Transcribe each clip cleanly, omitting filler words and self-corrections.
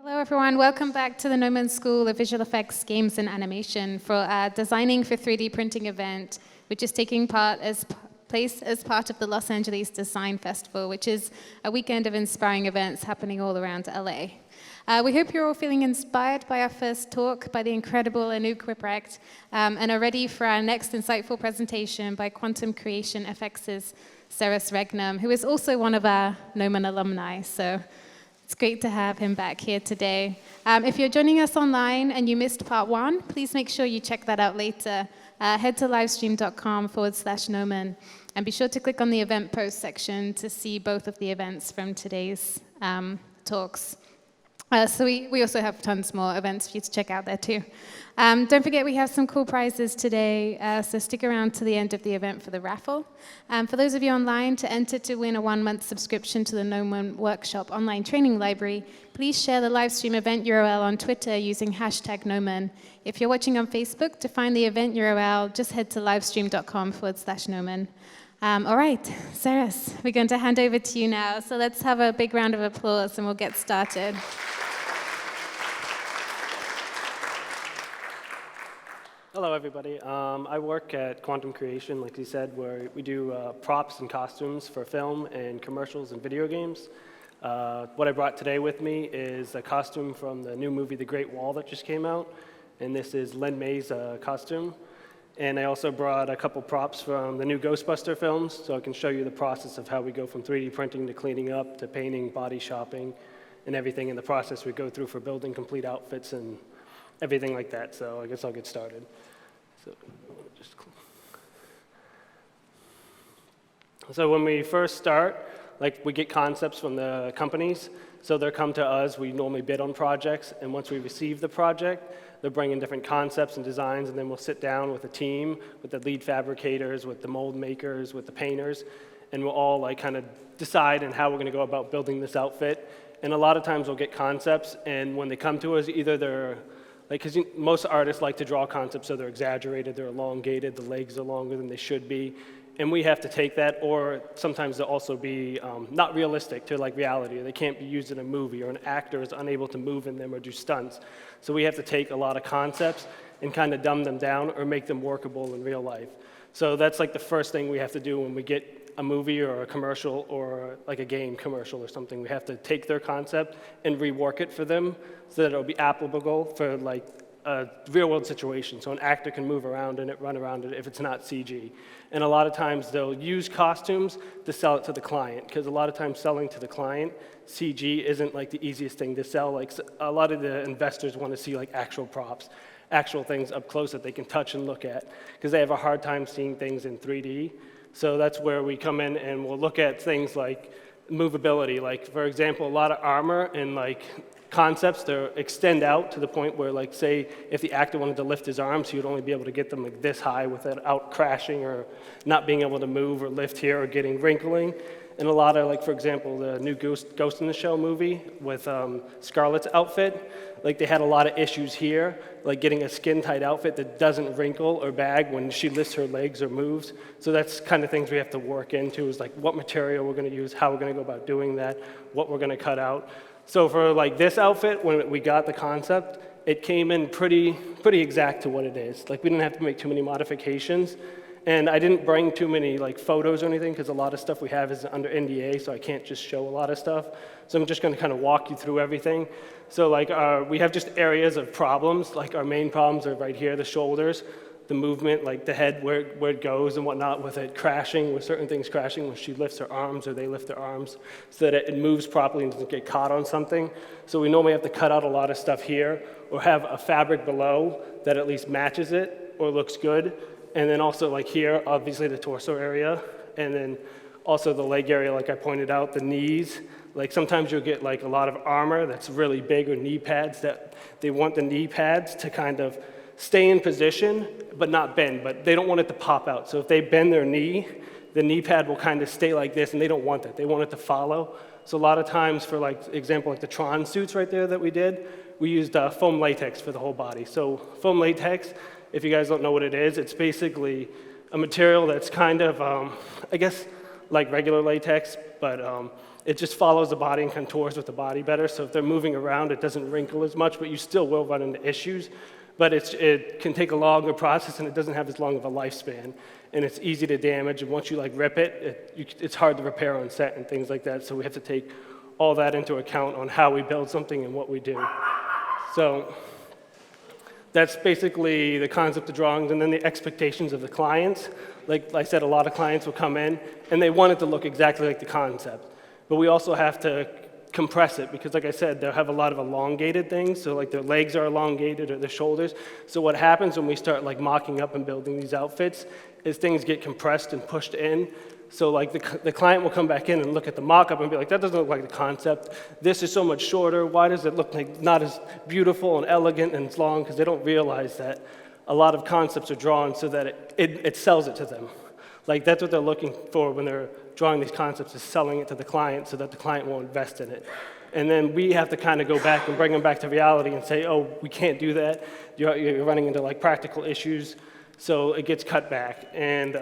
Hello everyone, welcome back to the Gnomon School of Visual Effects, Games and Animation for our Designing for 3D Printing event, which is taking place as part of the Los Angeles Design Festival, which is a weekend of inspiring events happening all around LA. We hope you're all feeling inspired by our first talk by the incredible Anouk Wipprecht, and are ready for our next insightful presentation by Quantum Creation FX's Ceres Regnum, who is also one of our Gnomon alumni. So it's great to have him back here today. If you're joining us online and you missed part one, please make sure you check that out later. Head to livestream.com/Gnomon and be sure to click on the event post section to see both of the events from today's talks. So we also have tons more events for you to check out there too. Don't forget we have some cool prizes today, so stick around to the end of the event for the raffle. For those of you online, to enter to win a 1-month subscription to the Gnomon Workshop online training library, please share the live stream event URL on Twitter using #Gnomon. If you're watching on Facebook, to find the event URL, just head to livestream.com/Gnomon. All right, Ceres, we're going to hand over to you now. So let's have a big round of applause and we'll get started. Hello, everybody. I work at Quantum Creation, like he said, where we do props and costumes for film and commercials and video games. What I brought today with me is a costume from the new movie, The Great Wall, that just came out. And this is Len May's costume. And I also brought a couple props from the new Ghostbuster films, so I can show you the process of how we go from 3D printing to cleaning up to painting, body shopping, and everything in the process we go through for building complete outfits and everything like that. So I guess I'll get started. So when we first start, we get concepts from the companies. So they'll come to us. We normally bid on projects, and once we receive the project, they'll bring in different concepts and designs, and then we'll sit down with a team, with the lead fabricators, with the mold makers, with the painters, and we'll all kind of decide on how we're going to go about building this outfit. And a lot of times we'll get concepts, and when they come to us, either they're because most artists like to draw concepts so they're exaggerated, they're elongated, the legs are longer than they should be, and we have to take that, or sometimes they'll also be not realistic to reality. They can't be used in a movie, or an actor is unable to move in them or do stunts. So we have to take a lot of concepts and kind of dumb them down or make them workable in real life. So that's the first thing we have to do when we get a movie or a commercial or a game commercial or something. We have to take their concept and rework it for them so that it'll be applicable for a real world situation. So an actor can move around in it, run around it if it's not CG. And a lot of times they'll use costumes to sell it to the client, because a lot of times selling to the client, CG isn't the easiest thing to sell. A lot of the investors want to see actual props, actual things up close that they can touch and look at, because they have a hard time seeing things in 3D. So that's where we come in and we'll look at things like movability. For example, a lot of armor and concepts that extend out to the point where, say, if the actor wanted to lift his arms, he would only be able to get them this high without crashing or not being able to move or lift here or getting wrinkling. And a lot of, for example, the new Ghost in the Shell movie with Scarlett's outfit, they had a lot of issues here, getting a skin-tight outfit that doesn't wrinkle or bag when she lifts her legs or moves. So that's kind of things we have to work into, is what material we're going to use, how we're going to go about doing that, what we're going to cut out. So for this outfit, when we got the concept, it came in pretty exact to what it is. We didn't have to make too many modifications. And I didn't bring too many photos or anything, because a lot of stuff we have is under NDA, so I can't just show a lot of stuff. So I'm just going to kind of walk you through everything. So we have just areas of problems. Our main problems are right here, the shoulders, the movement, the head, where it goes and whatnot, with it crashing, with certain things crashing when she lifts her arms or they lift their arms, so that it moves properly and doesn't get caught on something. So we normally have to cut out a lot of stuff here, or have a fabric below that at least matches it or looks good. And then also here, obviously the torso area, and then also the leg area, I pointed out, the knees. Sometimes you'll get a lot of armor that's really big, or knee pads that they want the knee pads to kind of stay in position but not bend, but they don't want it to pop out. So if they bend their knee, the knee pad will kind of stay like this, and they don't want that. They want it to follow. So a lot of times for example, the Tron suits right there that we did, we used foam latex for the whole body. So foam latex, if you guys don't know what it is, it's basically a material that's kind of, like regular latex, but it just follows the body and contours with the body better. So if they're moving around, it doesn't wrinkle as much, but you still will run into issues. But it can take a longer process, and it doesn't have as long of a lifespan. And it's easy to damage, and once you like rip it, it's hard to repair on set and things like that. So we have to take all that into account on how we build something and what we do. So that's basically the concept of drawings, and then the expectations of the clients. Like I said, a lot of clients will come in, and they want it to look exactly like the concept. But we also have to compress it, because like I said, they'll have a lot of elongated things, so like their legs are elongated or their shoulders. So what happens when we start like mocking up and building these outfits is things get compressed and pushed in. So like the client will come back in and look at the mock-up and be like, that doesn't look like the concept. This is so much shorter. Why does it look like not as beautiful and elegant and long? Because they don't realize that a lot of concepts are drawn so that it sells it to them. Like that's what they're looking for when they're drawing these concepts, is selling it to the client so that the client will invest in it. And then we have to kind of go back and bring them back to reality and say, oh, we can't do that. You're running into like practical issues. So it gets cut back. And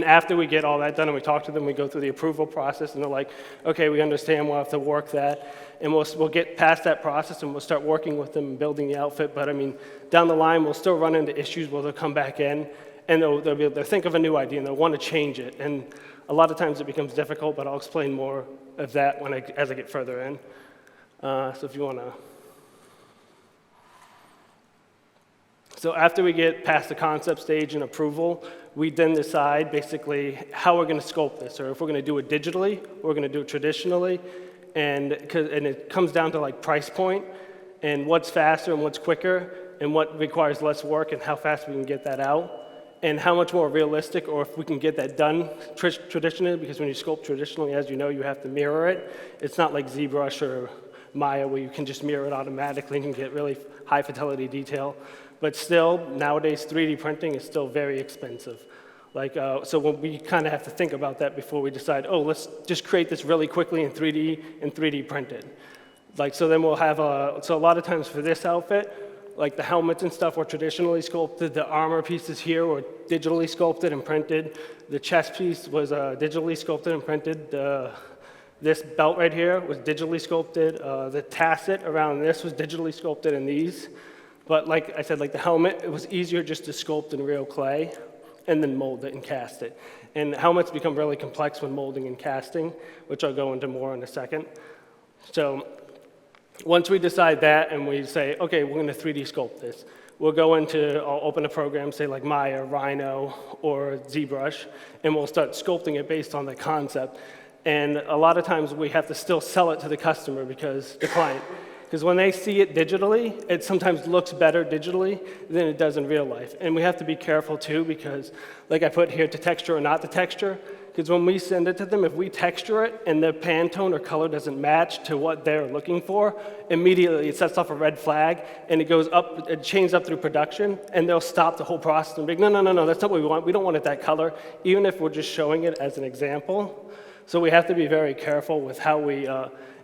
after we get all that done and we talk to them, we go through the approval process, and they're like, okay, we understand, we'll have to work that. And we'll get past that process, and we'll start working with them and building the outfit. But I mean, down the line, we'll still run into issues where they'll come back in, and they'll think of a new idea, and they'll want to change it. And a lot of times it becomes difficult, but I'll explain more of that as I get further in. So if you want to. So after we get past the concept stage and approval, we then decide basically how we're going to sculpt this, or if we're going to do it digitally, or we're going to do it traditionally, and it comes down to like price point, and what's faster and what's quicker, and what requires less work, and how fast we can get that out, and how much more realistic, or if we can get that done traditionally, because when you sculpt traditionally, as you know, you have to mirror it. It's not like ZBrush or Maya where you can just mirror it automatically and you can get really high fidelity detail. But still, nowadays, 3D printing is still very expensive. Like, so we kind of have to think about that before we decide, oh, let's just create this really quickly in 3D and 3D print it. Like, so then we'll have so a lot of times for this outfit, like the helmets and stuff were traditionally sculpted, the armor pieces here were digitally sculpted and printed, the chest piece was digitally sculpted and printed, this belt right here was digitally sculpted, the tasset around this was digitally sculpted in these. But like I said, like the helmet, it was easier just to sculpt in real clay and then mold it and cast it. And helmets become really complex when molding and casting, which I'll go into more in a second. So once we decide that and we say, okay, we're going to 3D sculpt this, we'll go I'll open a program, say like Maya, Rhino, or ZBrush, and we'll start sculpting it based on the concept. And a lot of times we have to still sell it to the customer, because the client. Because when they see it digitally, it sometimes looks better digitally than it does in real life. And we have to be careful too, because like I put here, to texture or not to texture, because when we send it to them, if we texture it and the Pantone or color doesn't match to what they're looking for, immediately it sets off a red flag, and it goes up, it chains up through production, and they'll stop the whole process and be like, no, that's not what we want. We don't want it that color, even if we're just showing it as an example. So we have to be very careful with how we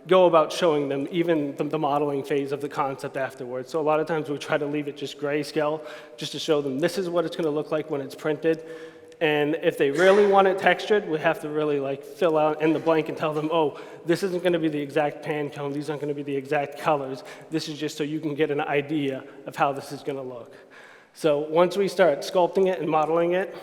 go about showing them even the modeling phase of the concept afterwards. So a lot of times we try to leave it just grayscale, just to show them this is what it's going to look like when it's printed. And if they really want it textured, we have to really like fill out in the blank and tell them, oh, this isn't going to be the exact Pantone, these aren't going to be the exact colors. This is just so you can get an idea of how this is going to look. So once we start sculpting it and modeling it,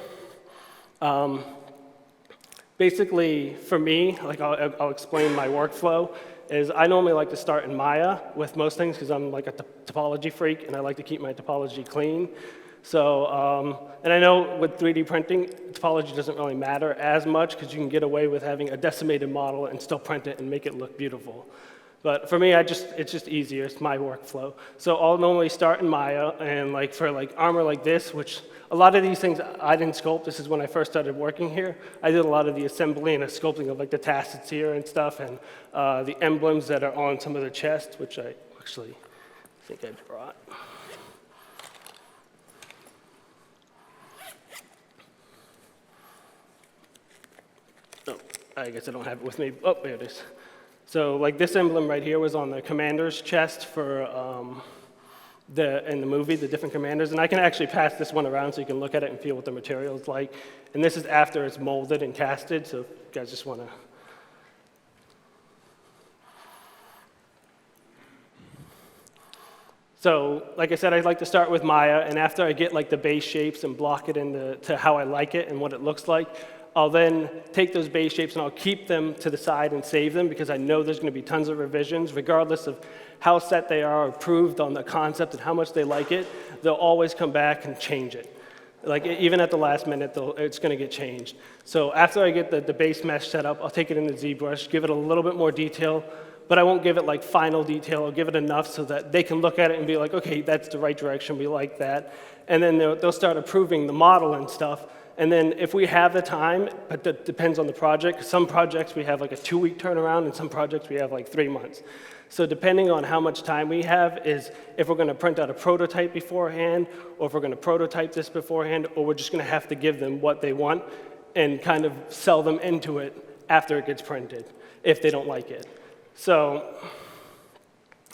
basically for me, like I'll explain my workflow, is I normally like to start in Maya with most things, because I'm like a topology freak and I like to keep my topology clean. So, and I know with 3D printing, topology doesn't really matter as much, because you can get away with having a decimated model and still print it and make it look beautiful. But for me, it's just easier. It's my workflow. So I'll normally start in Maya, and like for like armor like this, which a lot of these things I didn't sculpt. This is when I first started working here. I did a lot of the assembly and the sculpting of like the tassets here and stuff, and the emblems that are on some of the chests, which I actually think I brought. Oh, I guess I don't have it with me. Oh, there it is. So like this emblem right here was on the commander's chest for in the movie, the different commanders. And I can actually pass this one around so you can look at it and feel what the material is like. And this is after it's molded and casted, so if you guys just want to. So, like I said, I like to start with Maya, and after I get like the base shapes and block it into how I like it and what it looks like, I'll then take those base shapes and I'll keep them to the side and save them because I know there's going to be tons of revisions, regardless of how set they are, approved on the concept and how much they like it, they'll always come back and change it. Like even at the last minute, it's going to get changed. So after I get the base mesh set up, I'll take it in the ZBrush, give it a little bit more detail, but I won't give it like final detail. I'll give it enough so that they can look at it and be like, okay, that's the right direction, we like that. And then they'll start approving the model and stuff. And then if we have the time, but that depends on the project. Some projects we have like a 2-week turnaround, and some projects we have like 3 months. So depending on how much time we have is if we're going to print out a prototype beforehand, or if we're going to prototype this beforehand, or we're just going to have to give them what they want and kind of sell them into it after it gets printed, if they don't like it. So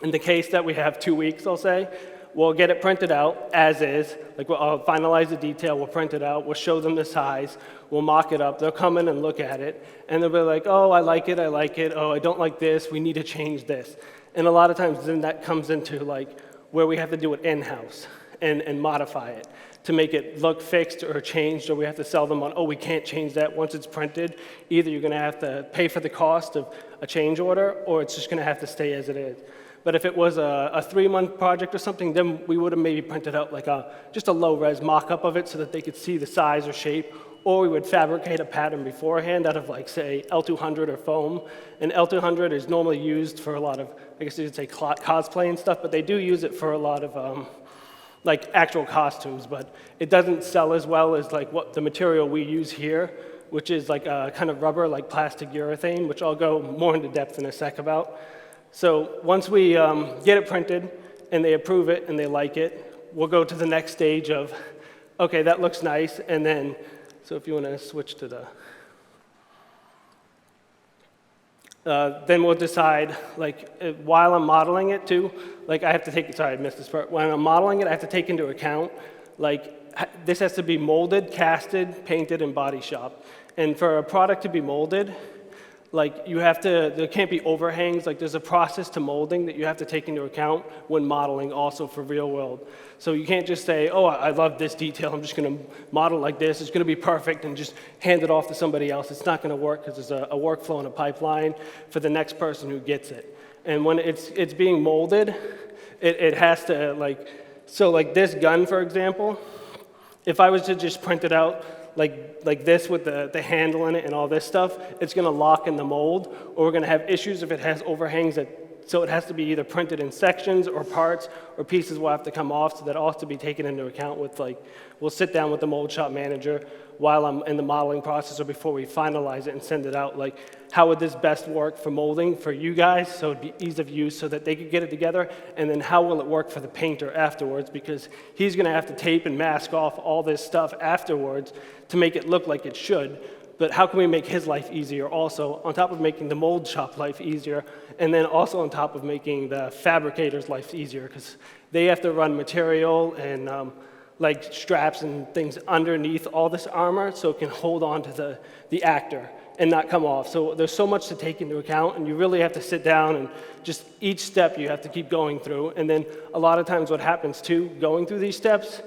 in the case that we have 2 weeks, I'll say, we'll get it printed out as is. Like I'll finalize the detail, we'll print it out, we'll show them the size, we'll mock it up, they'll come in and look at it, and they'll be like, oh, I like it, oh, I don't like this, we need to change this. And a lot of times then that comes into like where we have to do it in-house and modify it to make it look fixed or changed, or we have to sell them on, oh, we can't change that once it's printed. Either you're going to have to pay for the cost of a change order, or it's just going to have to stay as it is. But if it was a 3-month project or something, then we would have maybe printed out like just a low-res mock-up of it so that they could see the size or shape, or we would fabricate a pattern beforehand out of like, say, L200 or foam. And L200 is normally used for a lot of, I guess you could say cosplay and stuff, but they do use it for a lot of like actual costumes, but it doesn't sell as well as like what the material we use here, which is like a kind of rubber, like plastic urethane, which I'll go more into depth in a sec about. So once we get it printed and they approve it and they like it, we'll go to the next stage of, okay, that looks nice, and then, so if you want to switch to the, then we'll decide, like, while I'm modeling it too, like I have to take, sorry, I missed this part. When I'm modeling it, I have to take into account, like, this has to be molded, casted, painted, and body shopped. And for a product to be molded, like you have to, there can't be overhangs, like there's a process to molding that you have to take into account when modeling also for real world. So you can't just say, oh, I love this detail, I'm just gonna model like this, it's gonna be perfect, and just hand it off to somebody else. It's not gonna work because there's a workflow and a pipeline for the next person who gets it. And when it's being molded, it has to like, so like this gun, for example, if I was to just print it out like this with the handle in it and all this stuff, it's going to lock in the mold, or we're going to have issues if it has overhangs. So it has to be either printed in sections or parts, or pieces will have to come off, so that all has to be taken into account with like, we'll sit down with the mold shop manager while I'm in the modeling process or before we finalize it and send it out, like how would this best work for molding for you guys so it'd be ease of use so that they could get it together, and then how will it work for the painter afterwards, because he's going to have to tape and mask off all this stuff afterwards to make it look like it should. But how can we make his life easier also, on top of making the mold shop life easier, and then also on top of making the fabricator's life easier, because they have to run material and like straps and things underneath all this armor so it can hold on to the actor and not come off. So there's so much to take into account, and you really have to sit down and just each step you have to keep going through. And then a lot of times what happens too, going through these steps,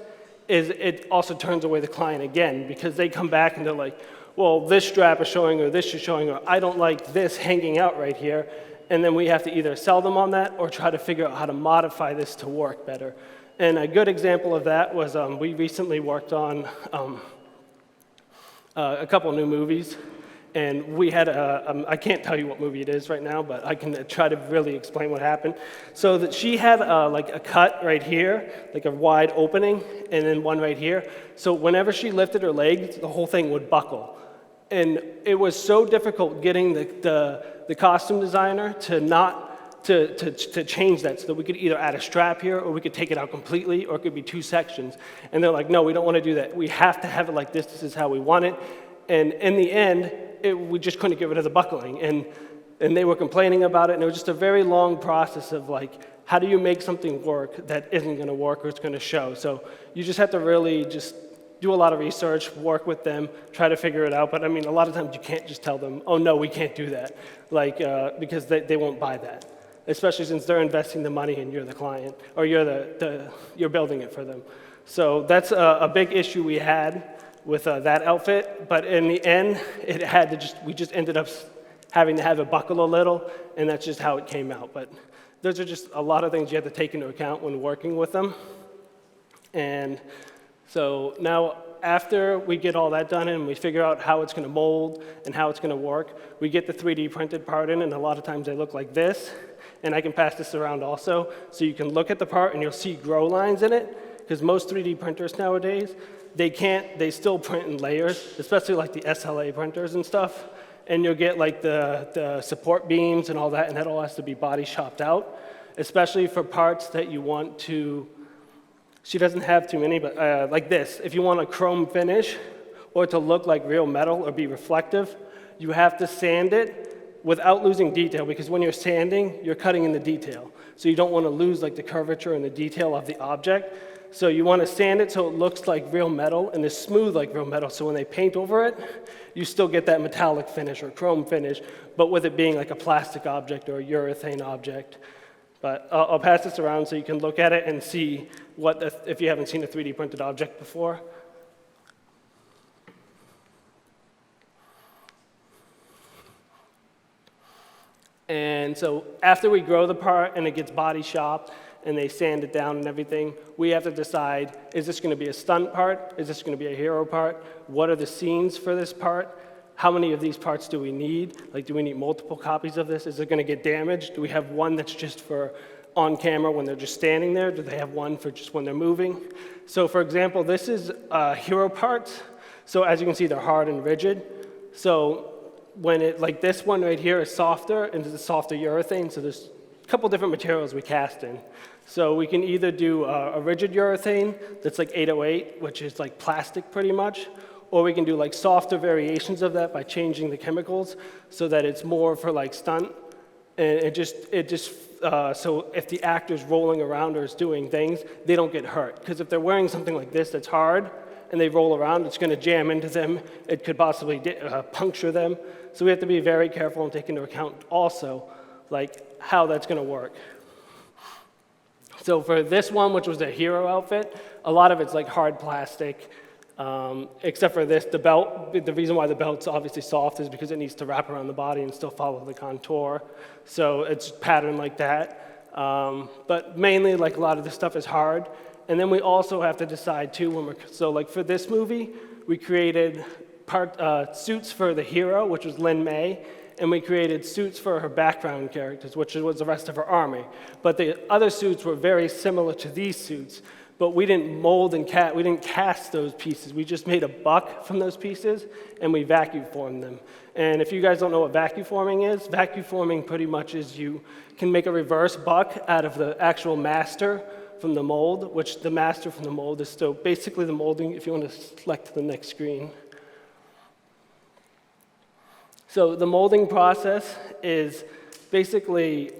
is it also turns away the client again, because they come back and they're like, well, this strap is showing, or this is showing, or I don't like this hanging out right here. And then we have to either sell them on that or try to figure out how to modify this to work better. And a good example of that was we recently worked on a couple new movies. And we had I can't tell you what movie it is right now, but I can try to really explain what happened. So that she had like a cut right here, like a wide opening, and then one right here. So whenever she lifted her legs, the whole thing would buckle. And it was so difficult getting the costume designer to to change that, so that we could either add a strap here, or we could take it out completely, or it could be 2 sections. And they're like, no, we don't want to do that. We have to have it like this. This is how we want it. And in the end, we just couldn't get rid of the buckling. And they were complaining about it, and it was just a very long process of like how do you make something work that isn't going to work or it's going to show? So you just have to really just do a lot of research, work with them, try to figure it out. But I mean, a lot of times you can't just tell them, oh no, we can't do that, like, because they won't buy that, especially since they're investing the money and you're the client, or you're building it for them. So that's a big issue we had with that outfit, but in the end, we just ended up having to have it buckle a little, and that's just how it came out. But those are just a lot of things you have to take into account when working with them. And so now, after we get all that done and we figure out how it's going to mold and how it's going to work, we get the 3D printed part in, and a lot of times they look like this. And I can pass this around also, so you can look at the part and you'll see grow lines in it, because most 3D printers nowadays, they still print in layers, especially like the SLA printers and stuff. And you'll get like the support beams and all that, and that all has to be body shopped out, especially for parts that you want to, she doesn't have too many, but like this. If you want a chrome finish or to look like real metal or be reflective, you have to sand it without losing detail, because when you're sanding, you're cutting in the detail. So you don't want to lose like the curvature and the detail of the object. So you want to sand it so it looks like real metal and is smooth like real metal, so when they paint over it, you still get that metallic finish or chrome finish, but with it being like a plastic object or a urethane object. But I'll pass this around so you can look at it and see if you haven't seen a 3D printed object before. And so after we grow the part and it gets body shopped and they sand it down and everything, we have to decide, is this going to be a stunt part? Is this going to be a hero part? What are the scenes for this part? How many of these parts do we need? Like, do we need multiple copies of this? Is it going to get damaged? Do we have one that's just for on camera when they're just standing there? Do they have one for just when they're moving? So for example, this is hero parts. So as you can see, they're hard and rigid. So when like this one right here is softer, and it's a softer urethane, so there's a couple different materials we cast in. So we can either do a rigid urethane that's like 808, which is like plastic pretty much, or we can do like softer variations of that by changing the chemicals so that it's more for like stunt. And so if the actor's rolling around or is doing things, they don't get hurt. Because if they're wearing something like this that's hard and they roll around, it's going to jam into them. It could possibly puncture them. So we have to be very careful and take into account also like how that's going to work. So for this one, which was a hero outfit, a lot of it's like hard plastic, except for this, the belt. The reason why the belt's obviously soft is because it needs to wrap around the body and still follow the contour. So it's patterned like that. But mainly, like a lot of this stuff is hard. And then we also have to decide too, so like for this movie, we created suits for the hero, which was Lin May, and we created suits for her background characters, which was the rest of her army. But the other suits were very similar to these suits, but we didn't mold and we didn't cast those pieces. We just made a buck from those pieces, and we vacuum formed them. And if you guys don't know what vacuum forming is, vacuum forming pretty much is you can make a reverse buck out of the actual master from the mold, which the master from the mold is still basically the molding, if you want to select to the next screen. So the molding process is basically,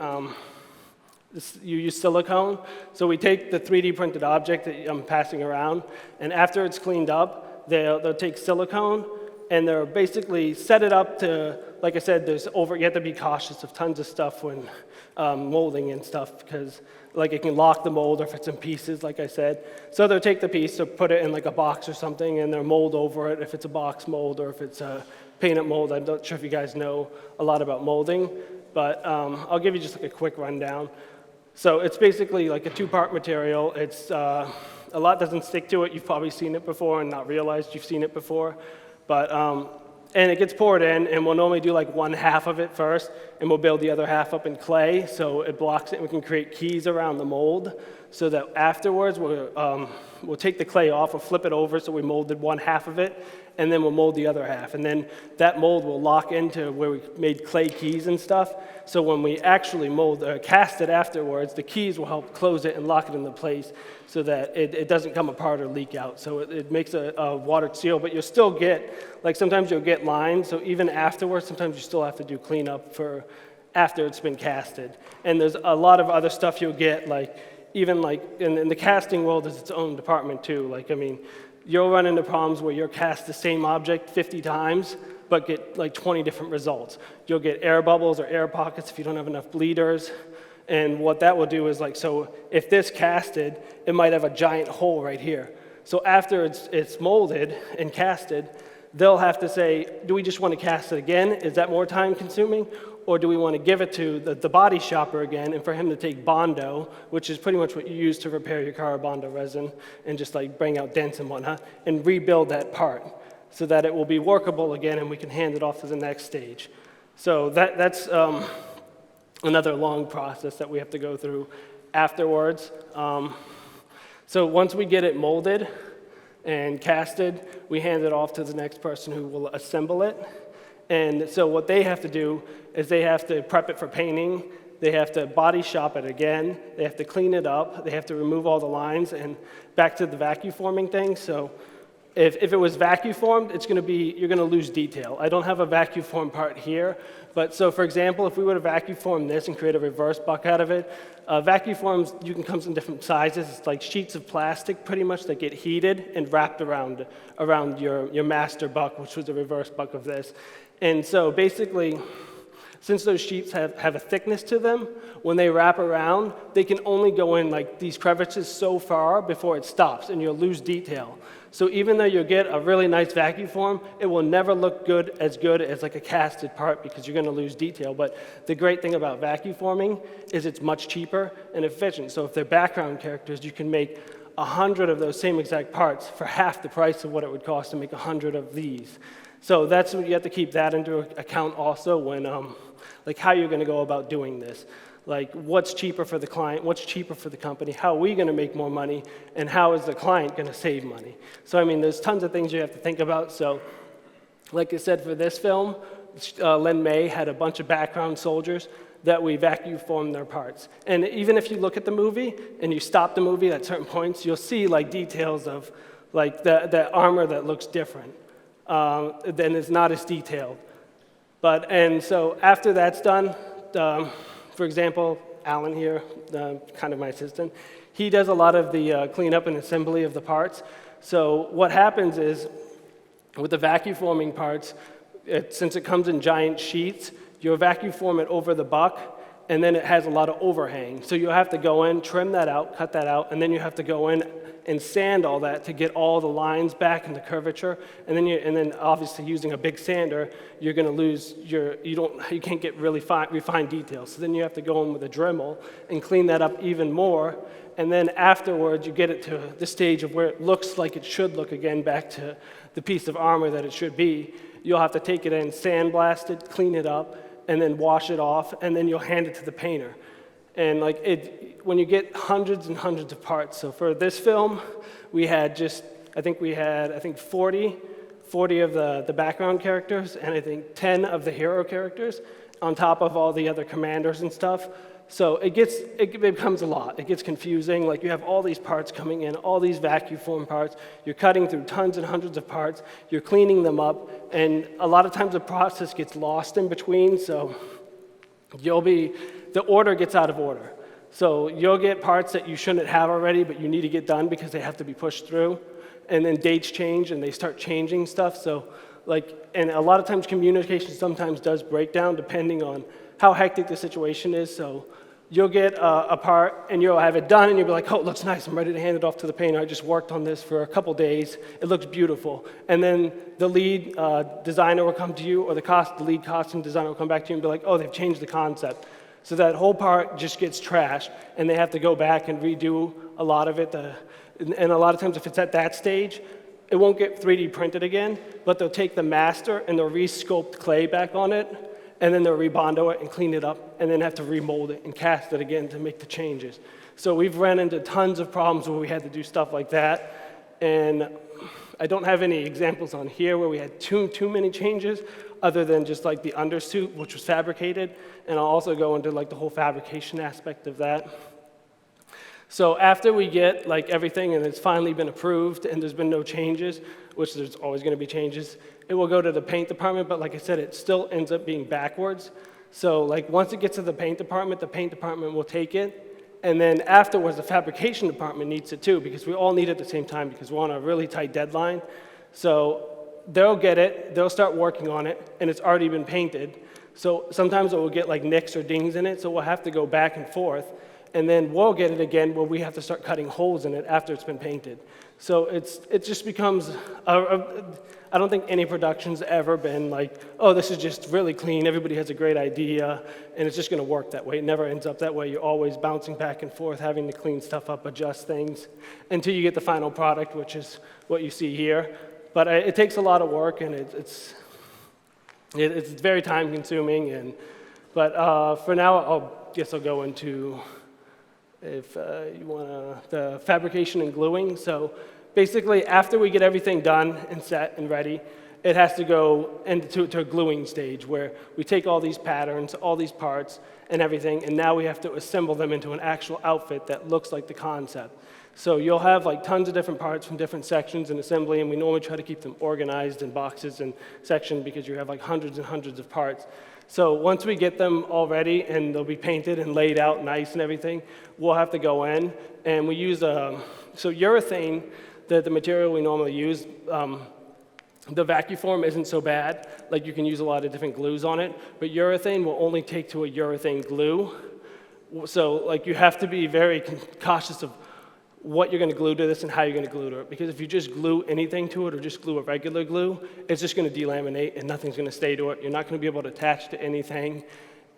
you use silicone. So we take the 3D printed object that I'm passing around, and after it's cleaned up, they'll take silicone, and they'll basically set it up to, like I said, you have to be cautious of tons of stuff when molding and stuff, because like it can lock the mold if it's in pieces, like I said. So they'll take the piece, they'll put it in like a box or something, and they'll mold over it if it's a box mold or if it's a painted mold. I'm not sure if you guys know a lot about molding, but I'll give you just like a quick rundown. So it's basically like a two-part material. It's a lot doesn't stick to it. You've probably seen it before and not realized you've seen it before. But and it gets poured in, and we'll normally do like one half of it first, and we'll build the other half up in clay so it blocks it, and we can create keys around the mold so that afterwards we'll take the clay off, we'll flip it over so we molded one half of it, and then we'll mold the other half. And then that mold will lock into where we made clay keys and stuff. So when we actually cast it afterwards, the keys will help close it and lock it into place so that it doesn't come apart or leak out. So it makes a water seal, but you'll still get, like sometimes you'll get lines. So even afterwards, sometimes you still have to do cleanup for after it's been casted. And there's a lot of other stuff you'll get, like even like in the casting world is its own department too. Like, I mean, you'll run into problems where you'll cast the same object 50 times, but get like 20 different results. You'll get air bubbles or air pockets if you don't have enough bleeders. And what that will do is like, so if this casted, it might have a giant hole right here. So after it's molded and casted, they'll have to say, do we just want to cast it again? Is that more time consuming? Or do we want to give it to the body shopper again and for him to take Bondo, which is pretty much what you use to repair your car, Bondo resin, and just like bring out dents and whatnot, and rebuild that part so that it will be workable again and we can hand it off to the next stage. So that's another long process that we have to go through afterwards. So once we get it molded and casted, we hand it off to the next person who will assemble it. And so what they have to do is they have to prep it for painting, they have to body shop it again, they have to clean it up, they have to remove all the lines, and back to the vacuum forming thing. So if it was vacuum formed, you're gonna lose detail. I don't have a vacuum form part here, but so for example, if we were to vacuum form this and create a reverse buck out of it, vacuum forms, comes in different sizes. It's like sheets of plastic pretty much that get heated and wrapped around your master buck, which was the reverse buck of this. And so basically, since those sheets have a thickness to them, when they wrap around, they can only go in like these crevices so far before it stops, and you'll lose detail. So even though you'll get a really nice vacuum form, it will never look as good as like a casted part because you're going to lose detail. But the great thing about vacuum forming is it's much cheaper and efficient. So if they're background characters, you can make 100 of those same exact parts for half the price of what it would cost to make 100 of these. So that's what you have to keep that into account also when, like how you're going to go about doing this. Like what's cheaper for the client, what's cheaper for the company, how are we going to make more money, and how is the client going to save money? So I mean, there's tons of things you have to think about. So like I said, for this film, Len May had a bunch of background soldiers that we vacuum formed their parts. And even if you look at the movie and you stop the movie at certain points, you'll see like details of like the armor that looks different. Then it's not as detailed. And so after that's done, for example, Alan here, kind of my assistant, he does a lot of the cleanup and assembly of the parts. So what happens is, with the vacuum forming parts, since it comes in giant sheets, you'll vacuum form it over the buck, and then it has a lot of overhang. So you'll have to go in, trim that out, cut that out, and then you have to go in and sand all that to get all the lines back into curvature. And then obviously using a big sander, you're going to lose you can't get really refined details. So then you have to go in with a Dremel and clean that up even more. And then afterwards, you get it to the stage of where it looks like it should look again, back to the piece of armor that it should be. You'll have to take it in, sandblast it, clean it up, and then wash it off, and then you'll hand it to the painter. And when you get hundreds and hundreds of parts, so for this film, we had 40 of the background characters, and I think 10 of the hero characters, on top of all the other commanders and stuff. So it becomes a lot. It gets confusing. Like you have all these parts coming in, all these vacuum form parts. You're cutting through tons and hundreds of parts. You're cleaning them up, and a lot of times the process gets lost in between. So the order gets out of order. So you'll get parts that you shouldn't have already, but you need to get done because they have to be pushed through. And then dates change, and they start changing stuff. So and a lot of times communication sometimes does break down depending on how hectic the situation is. So you'll get a part, and you'll have it done, and you'll be like, oh, it looks nice. I'm ready to hand it off to the painter. I just worked on this for a couple days. It looks beautiful. And then the lead designer will come to you, or the lead costume designer will come back to you and be like, oh, they've changed the concept. So that whole part just gets trashed, and they have to go back and redo a lot of it. And a lot of times, if it's at that stage, it won't get 3D printed again, but they'll take the master and they'll re-sculpt clay back on it, and then they'll rebondo it and clean it up, and then have to remold it and cast it again to make the changes. So we've run into tons of problems where we had to do stuff like that, and I don't have any examples on here where we had too many changes, other than just like the undersuit, which was fabricated, and I'll also go into like the whole fabrication aspect of that. So after we get like everything and it's finally been approved and there's been no changes, which there's always going to be changes, it will go to the paint department, but like I said, it still ends up being backwards. So like once it gets to the paint department will take it, and then afterwards the fabrication department needs it too, because we all need it at the same time because we're on a really tight deadline. So they'll get it, they'll start working on it, and it's already been painted. So sometimes it will get like nicks or dings in it, so we'll have to go back and forth, and then we'll get it again where we have to start cutting holes in it after it's been painted. So it just becomes, I don't think any production's ever been like, oh, this is just really clean, everybody has a great idea, and it's just gonna work that way. It never ends up that way. You're always bouncing back and forth, having to clean stuff up, adjust things, until you get the final product, which is what you see here. But it takes a lot of work, and it's very time consuming. But for now, I'll go into, if you want the fabrication and gluing. So basically, after we get everything done and set and ready, it has to go into a gluing stage where we take all these patterns, all these parts and everything, and now we have to assemble them into an actual outfit that looks like the concept. So you'll have like tons of different parts from different sections in assembly, and we normally try to keep them organized in boxes and sections because you have like hundreds and hundreds of parts. So once we get them all ready and they'll be painted and laid out nice and everything, we'll have to go in, and we use so urethane, the material we normally use, the vacuform isn't so bad. Like you can use a lot of different glues on it, but urethane will only take to a urethane glue. So like you have to be very cautious of what you're going to glue to this and how you're going to glue to it. Because if you just glue anything to it or just glue a regular glue, it's just going to delaminate and nothing's going to stay to it. You're not going to be able to attach to anything.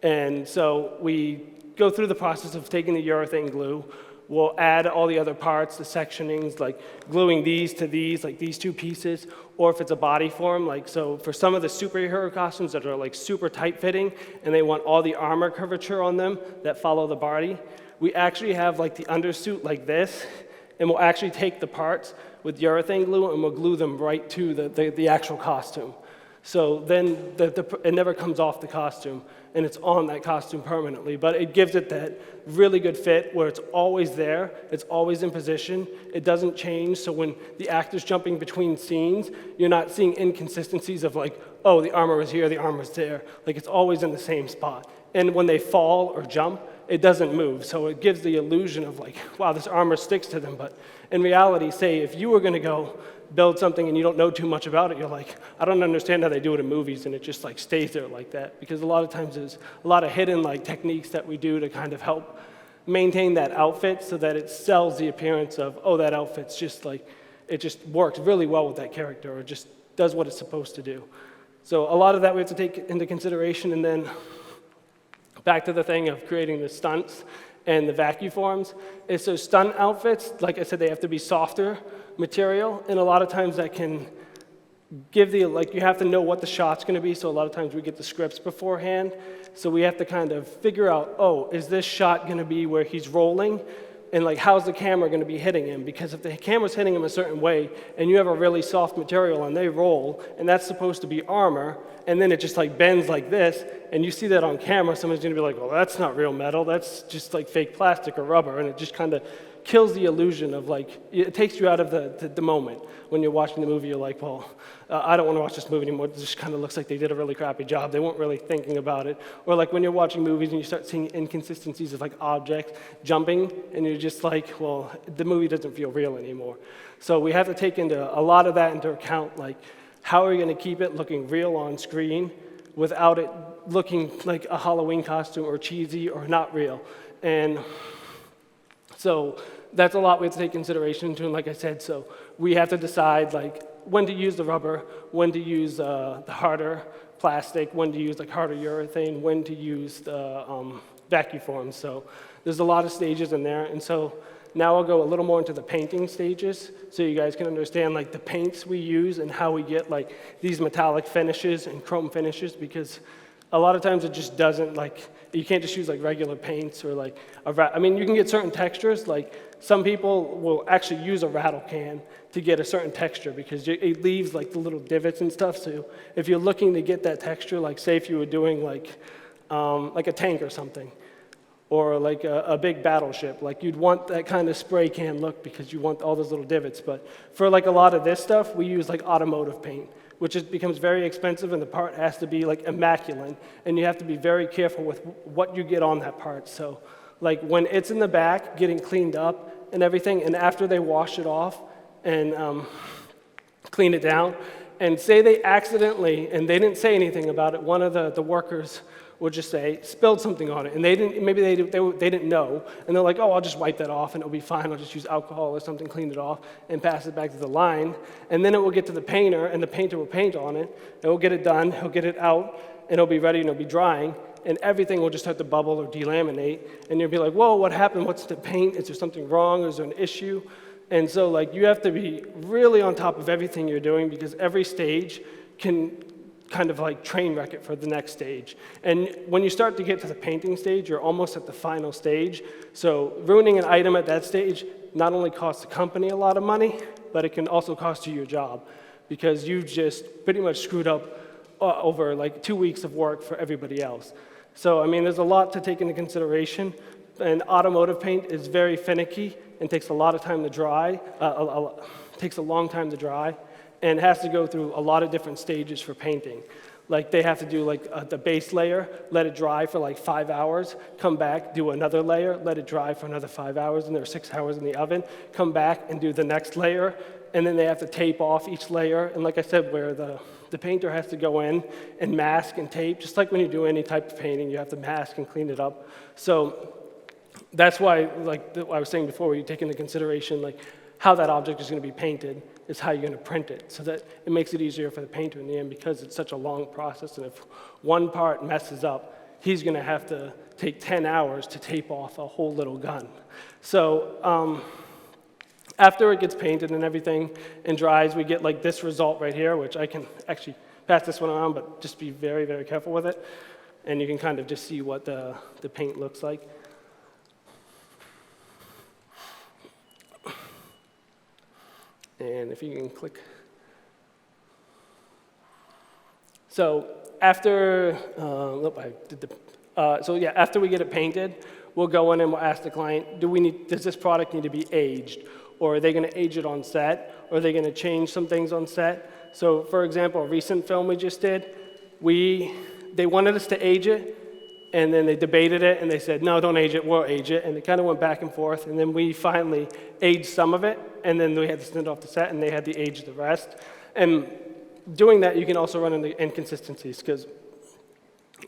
And so we go through the process of taking the urethane glue. We'll add all the other parts, the sectionings, like gluing these to these, like these two pieces, or if it's a body form, like so for some of the superhero costumes that are like super tight fitting and they want all the armor curvature on them that follow the body, we actually have like the undersuit like this, and we'll actually take the parts with urethane glue and we'll glue them right to the actual costume. So then it never comes off the costume, and it's on that costume permanently. But it gives it that really good fit where it's always there, it's always in position, it doesn't change. So when the actor's jumping between scenes, you're not seeing inconsistencies of like, oh, the armor is here, the armor is there. Like it's always in the same spot. And when they fall or jump, it doesn't move. So it gives the illusion of like, wow, this armor sticks to them. But in reality, say if you were going to go build something and you don't know too much about it, you're like, I don't understand how they do it in movies, and it just like stays there like that. Because a lot of times there's a lot of hidden like techniques that we do to kind of help maintain that outfit so that it sells the appearance of, oh, that outfit's just like, it just works really well with that character, or just does what it's supposed to do. So a lot of that we have to take into consideration. And then back to the thing of creating the stunts and the vacuforms, is so stunt outfits, like I said, they have to be softer material, and a lot of times that can give the, like you have to know what the shot's gonna be, so a lot of times we get the scripts beforehand, so we have to kind of figure out, oh, is this shot gonna be where he's rolling, and like how's the camera gonna be hitting him? Because if the camera's hitting him a certain way, and you have a really soft material and they roll, and that's supposed to be armor, and then it just like bends like this, and you see that on camera, someone's gonna be like, well, that's not real metal, that's just like fake plastic or rubber, and it just kind of kills the illusion of like, it takes you out of the moment. When you're watching the movie, you're like, well, I don't want to watch this movie anymore, it just kind of looks like they did a really crappy job, they weren't really thinking about it. Or like when you're watching movies and you start seeing inconsistencies of like objects jumping, and you're just like, well, the movie doesn't feel real anymore. So we have to take a lot of that into account, like how are we going to keep it looking real on screen without it looking like a Halloween costume or cheesy or not real. And so that's a lot we have to take consideration into, and like I said, so we have to decide like when to use the rubber, when to use the harder plastic, when to use like harder urethane, when to use the vacuforms. So there's a lot of stages in there, and so now I'll go a little more into the painting stages so you guys can understand like the paints we use and how we get like these metallic finishes and chrome finishes, because a lot of times it just doesn't, like, you can't just use like regular paints or like I mean, you can get certain textures, like some people will actually use a rattle can to get a certain texture because it leaves like the little divots and stuff. So if you're looking to get that texture, like say if you were doing like a tank or something, or like a big battleship, like you'd want that kind of spray can look because you want all those little divots. But for like a lot of this stuff, we use like automotive paint which becomes very expensive, and the part has to be like immaculate, and you have to be very careful with what you get on that part. So like when it's in the back getting cleaned up and everything, and after they wash it off and clean it down, and say they accidentally, and they didn't say anything about it, one of the workers would just say, spilled something on it, and maybe they didn't know, and they're like, oh, I'll just wipe that off, and it'll be fine, I'll just use alcohol or something, clean it off, and pass it back to the line, and then it will get to the painter, and the painter will paint on it, and he'll get it done, he'll get it out, and it'll be ready, and it'll be drying, and everything will just start to bubble or delaminate, and you'll be like, whoa, what happened, what's the paint, is there something wrong, is there an issue? And so like you have to be really on top of everything you're doing, because every stage can kind of like train wreck it for the next stage. And when you start to get to the painting stage, you're almost at the final stage. So ruining an item at that stage not only costs the company a lot of money, but it can also cost you your job, because you've just pretty much screwed up over like 2 weeks of work for everybody else. So I mean, there's a lot to take into consideration. And automotive paint is very finicky and takes a lot of time to dry, takes a long time to dry, and has to go through a lot of different stages for painting. Like they have to do like the base layer, let it dry for like 5 hours, come back, do another layer, let it dry for another 5 hours, and there are 6 hours in the oven, come back and do the next layer, and then they have to tape off each layer. And like I said, where the painter has to go in and mask and tape, just like when you do any type of painting, you have to mask and clean it up. So that's why, like I was saying before, you take into consideration like how that object is going to be painted is how you're going to print it, so that it makes it easier for the painter in the end, because it's such a long process, and if one part messes up, he's going to have to take 10 hours to tape off a whole little gun. So after it gets painted and everything and dries, we get like this result right here, which I can actually pass this one around, but just be very, very careful with it, and you can kind of just see what the paint looks like. And if you can click. So after, after we get it painted, we'll go in and we'll ask the client, does this product need to be aged? Or are they going to age it on set? Or are they going to change some things on set? So for example, a recent film we just did, they wanted us to age it, and then they debated it, and they said, no, don't age it, we'll age it. And it kind of went back and forth, and then we finally aged some of it, and then we had to send it off the set, and they had to age the rest. And doing that, you can also run into inconsistencies, because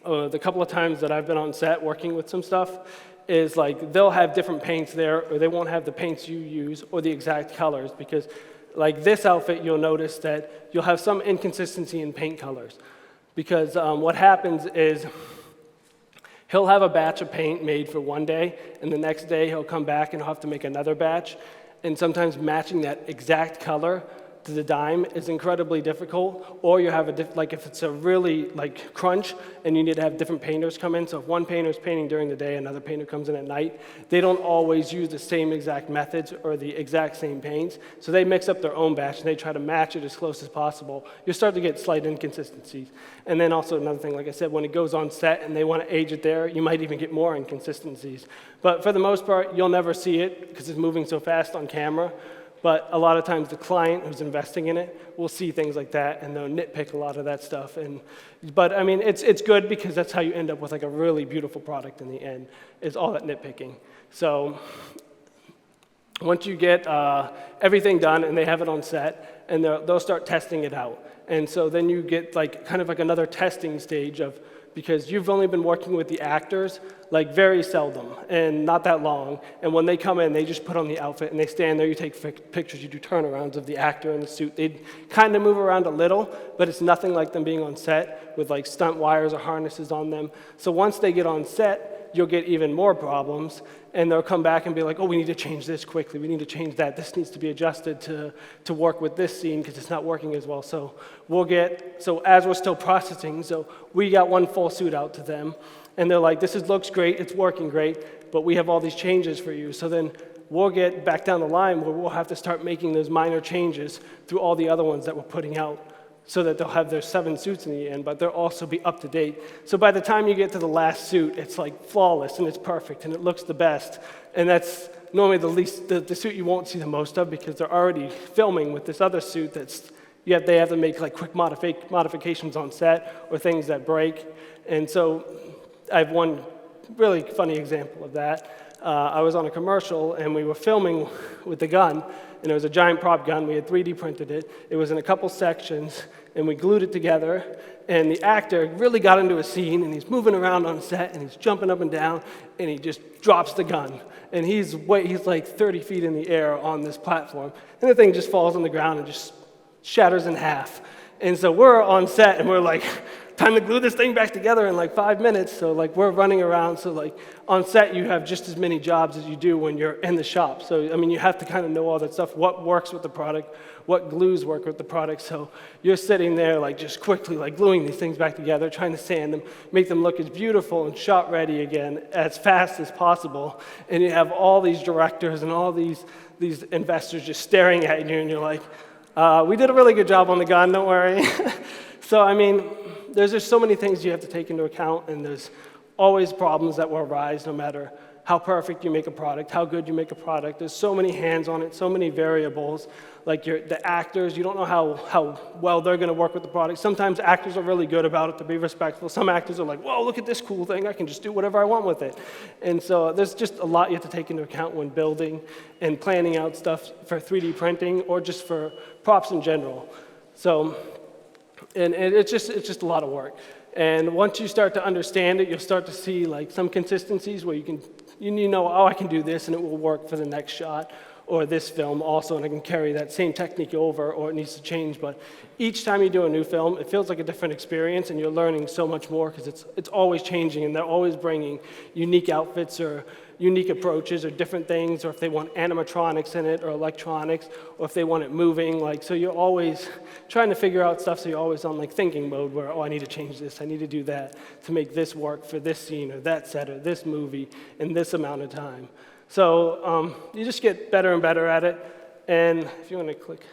the couple of times that I've been on set working with some stuff is like they'll have different paints there, or they won't have the paints you use or the exact colors, because like this outfit, you'll notice that you'll have some inconsistency in paint colors. Because what happens is he'll have a batch of paint made for one day, and the next day he'll come back and he'll have to make another batch. And sometimes matching that exact color to the dime is incredibly difficult. Or you have like if it's a really like crunch and you need to have different painters come in. So if one painter is painting during the day, another painter comes in at night, they don't always use the same exact methods or the exact same paints. So they mix up their own batch and they try to match it as close as possible. You'll start to get slight inconsistencies. And then also another thing, like I said, when it goes on set and they want to age it there, you might even get more inconsistencies. But for the most part, you'll never see it because it's moving so fast on camera. But a lot of times the client who's investing in it will see things like that, and they'll nitpick a lot of that stuff. But I mean, it's good because that's how you end up with like a really beautiful product in the end, is all that nitpicking. So once you get everything done and they have it on set, and they'll start testing it out. And so then you get like kind of like another testing stage of, because you've only been working with the actors like very seldom and not that long. And when they come in, they just put on the outfit and they stand there, you take pictures, you do turnarounds of the actor in the suit. They kind of move around a little, but it's nothing like them being on set with like stunt wires or harnesses on them. So once they get on set, you'll get even more problems, and they'll come back and be like, oh, we need to change this quickly, we need to change that, this needs to be adjusted to work with this scene because it's not working as well. So as we're still processing, so we got one full suit out to them, and they're like, looks great, it's working great, but we have all these changes for you. So then we'll get back down the line where we'll have to start making those minor changes through all the other ones that we're putting out, so that they'll have their 7 suits in the end, but they'll also be up to date. So by the time you get to the last suit, it's like flawless and it's perfect and it looks the best. And that's normally the suit you won't see the most of, because they're already filming with this other suit that's, they have to make like quick modifications on set or things that break. And so I have one really funny example of that. I was on a commercial and we were filming with the gun, and it was a giant prop gun. We had 3D printed it. It was in a couple sections, and we glued it together. And the actor really got into a scene, and he's moving around on set, and he's jumping up and down, and he just drops the gun. And he's like 30 feet in the air on this platform, and the thing just falls on the ground and just shatters in half. And so we're on set, and we're like, time to glue this thing back together in like 5 minutes. So like we're running around. So like on set, you have just as many jobs as you do when you're in the shop. So I mean, you have to kind of know all that stuff, what works with the product, what glues work with the product. So you're sitting there like just quickly like gluing these things back together, trying to sand them, make them look as beautiful and shot ready again as fast as possible. And you have all these directors and all these investors just staring at you, and you're like, we did a really good job on the gun, don't worry. So I mean, there's just so many things you have to take into account, and there's always problems that will arise no matter how perfect you make a product, how good you make a product. There's so many hands on it, so many variables. Like the actors, you don't know how well they're going to work with the product. Sometimes actors are really good about it, to be respectful. Some actors are like, whoa, look at this cool thing. I can just do whatever I want with it. And so there's just a lot you have to take into account when building and planning out stuff for 3D printing or just for props in general. So, and it's just a lot of work. And once you start to understand it, you'll start to see like some consistencies where you know, oh, I can do this and it will work for the next shot or this film also, and I can carry that same technique over, or it needs to change. But each time you do a new film, it feels like a different experience, and you're learning so much more because it's always changing, and they're always bringing unique outfits or unique approaches or different things, or if they want animatronics in it or electronics, or if they want it moving. Like, so you're always trying to figure out stuff, so you're always on like thinking mode where, oh, I need to change this, I need to do that to make this work for this scene or that set or this movie in this amount of time. So you just get better and better at it. And if you want to click.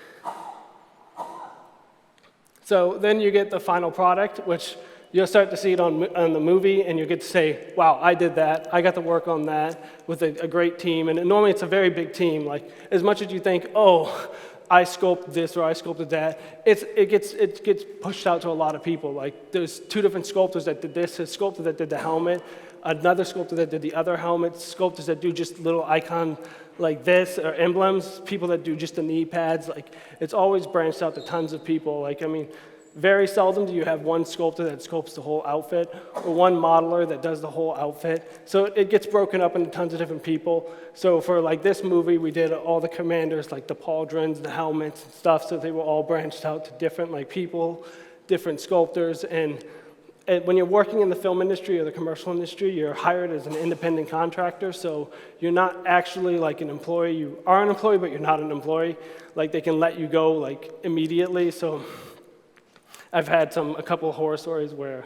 So then you get the final product, which you'll start to see it on the movie, and you get to say, wow, I did that. I got to work on that with a great team. And normally it's a very big team. Like, as much as you think, oh, I sculpted this or I sculpted that, it gets pushed out to a lot of people. Like, there's 2 different sculptors that did this, a sculptor that did the helmet, another sculptor that did the other helmet, sculptors that do just little icon like this, or emblems, people that do just the knee pads. Like, it's always branched out to tons of people. Like, I mean, very seldom do you have one sculptor that sculpts the whole outfit, or one modeler that does the whole outfit. So it gets broken up into tons of different people. So for like this movie, we did all the commanders, like the pauldrons, the helmets and stuff, so they were all branched out to different like people, different sculptors. And when you're working in the film industry or the commercial industry, you're hired as an independent contractor, so you're not actually like an employee. You are an employee, but you're not an employee. Like, they can let you go like immediately. So I've had a couple of horror stories where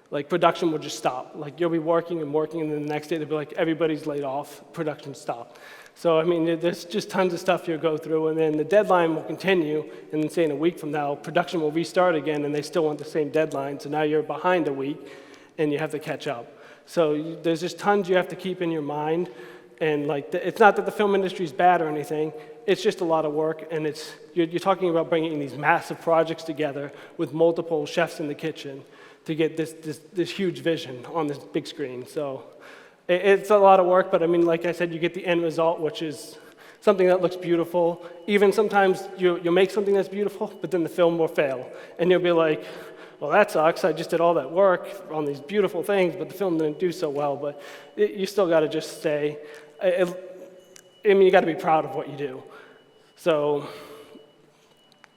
like production will just stop. Like, you'll be working, and then the next day they'll be like, everybody's laid off, production stopped. So I mean, there's just tons of stuff you'll go through, and then the deadline will continue, and then say in a week from now, production will restart again, and they still want the same deadline, so now you're behind a week, and you have to catch up. So there's just tons you have to keep in your mind, and like, it's not that the film industry is bad or anything, it's just a lot of work, and you're talking about bringing these massive projects together with multiple chefs in the kitchen to get this huge vision on this big screen. So it's a lot of work, but I mean, like I said, you get the end result, which is something that looks beautiful. Even sometimes you'll make something that's beautiful, but then the film will fail. And you'll be like, well, that sucks. I just did all that work on these beautiful things, but the film didn't do so well. But you still got to just stay. I mean, you got to be proud of what you do. So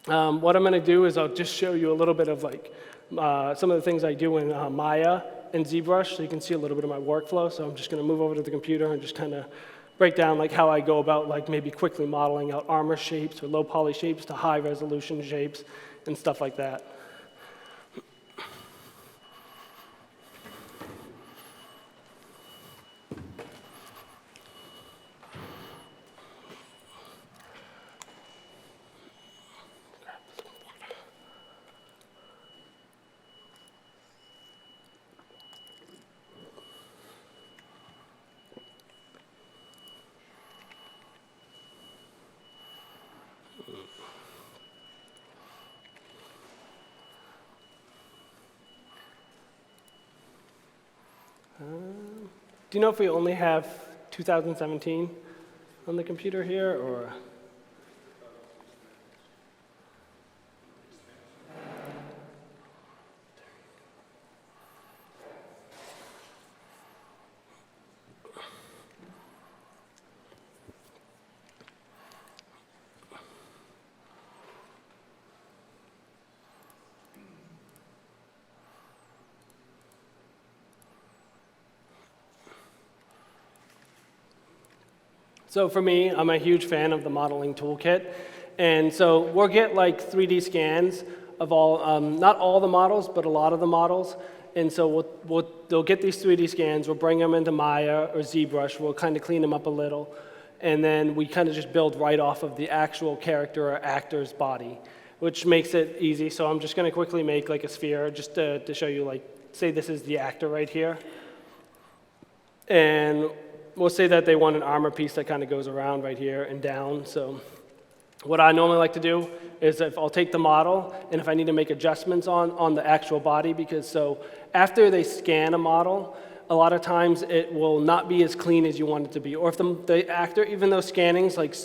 what I'm going to do is I'll just show you a little bit of like some of the things I do in Maya and ZBrush, so you can see a little bit of my workflow. So I'm just going to move over to the computer and just kind of break down like how I go about like maybe quickly modeling out armor shapes or low poly shapes to high resolution shapes and stuff like that. Do you know if we only have 2017 on the computer here, or? So for me, I'm a huge fan of the modeling toolkit. And so we'll get like 3D scans of all, not all the models, but a lot of the models. And so they'll get these 3D scans, we'll bring them into Maya or ZBrush, we'll kind of clean them up a little. And then we kind of just build right off of the actual character or actor's body, which makes it easy. So I'm just going to quickly make like a sphere just to show you, like, say this is the actor right here. And we'll say that they want an armor piece that kind of goes around right here and down. So what I normally like to do is if I'll take the model, and if I need to make adjustments on the actual body, because so after they scan a model, a lot of times it will not be as clean as you want it to be. Or if the actor, even though scanning's like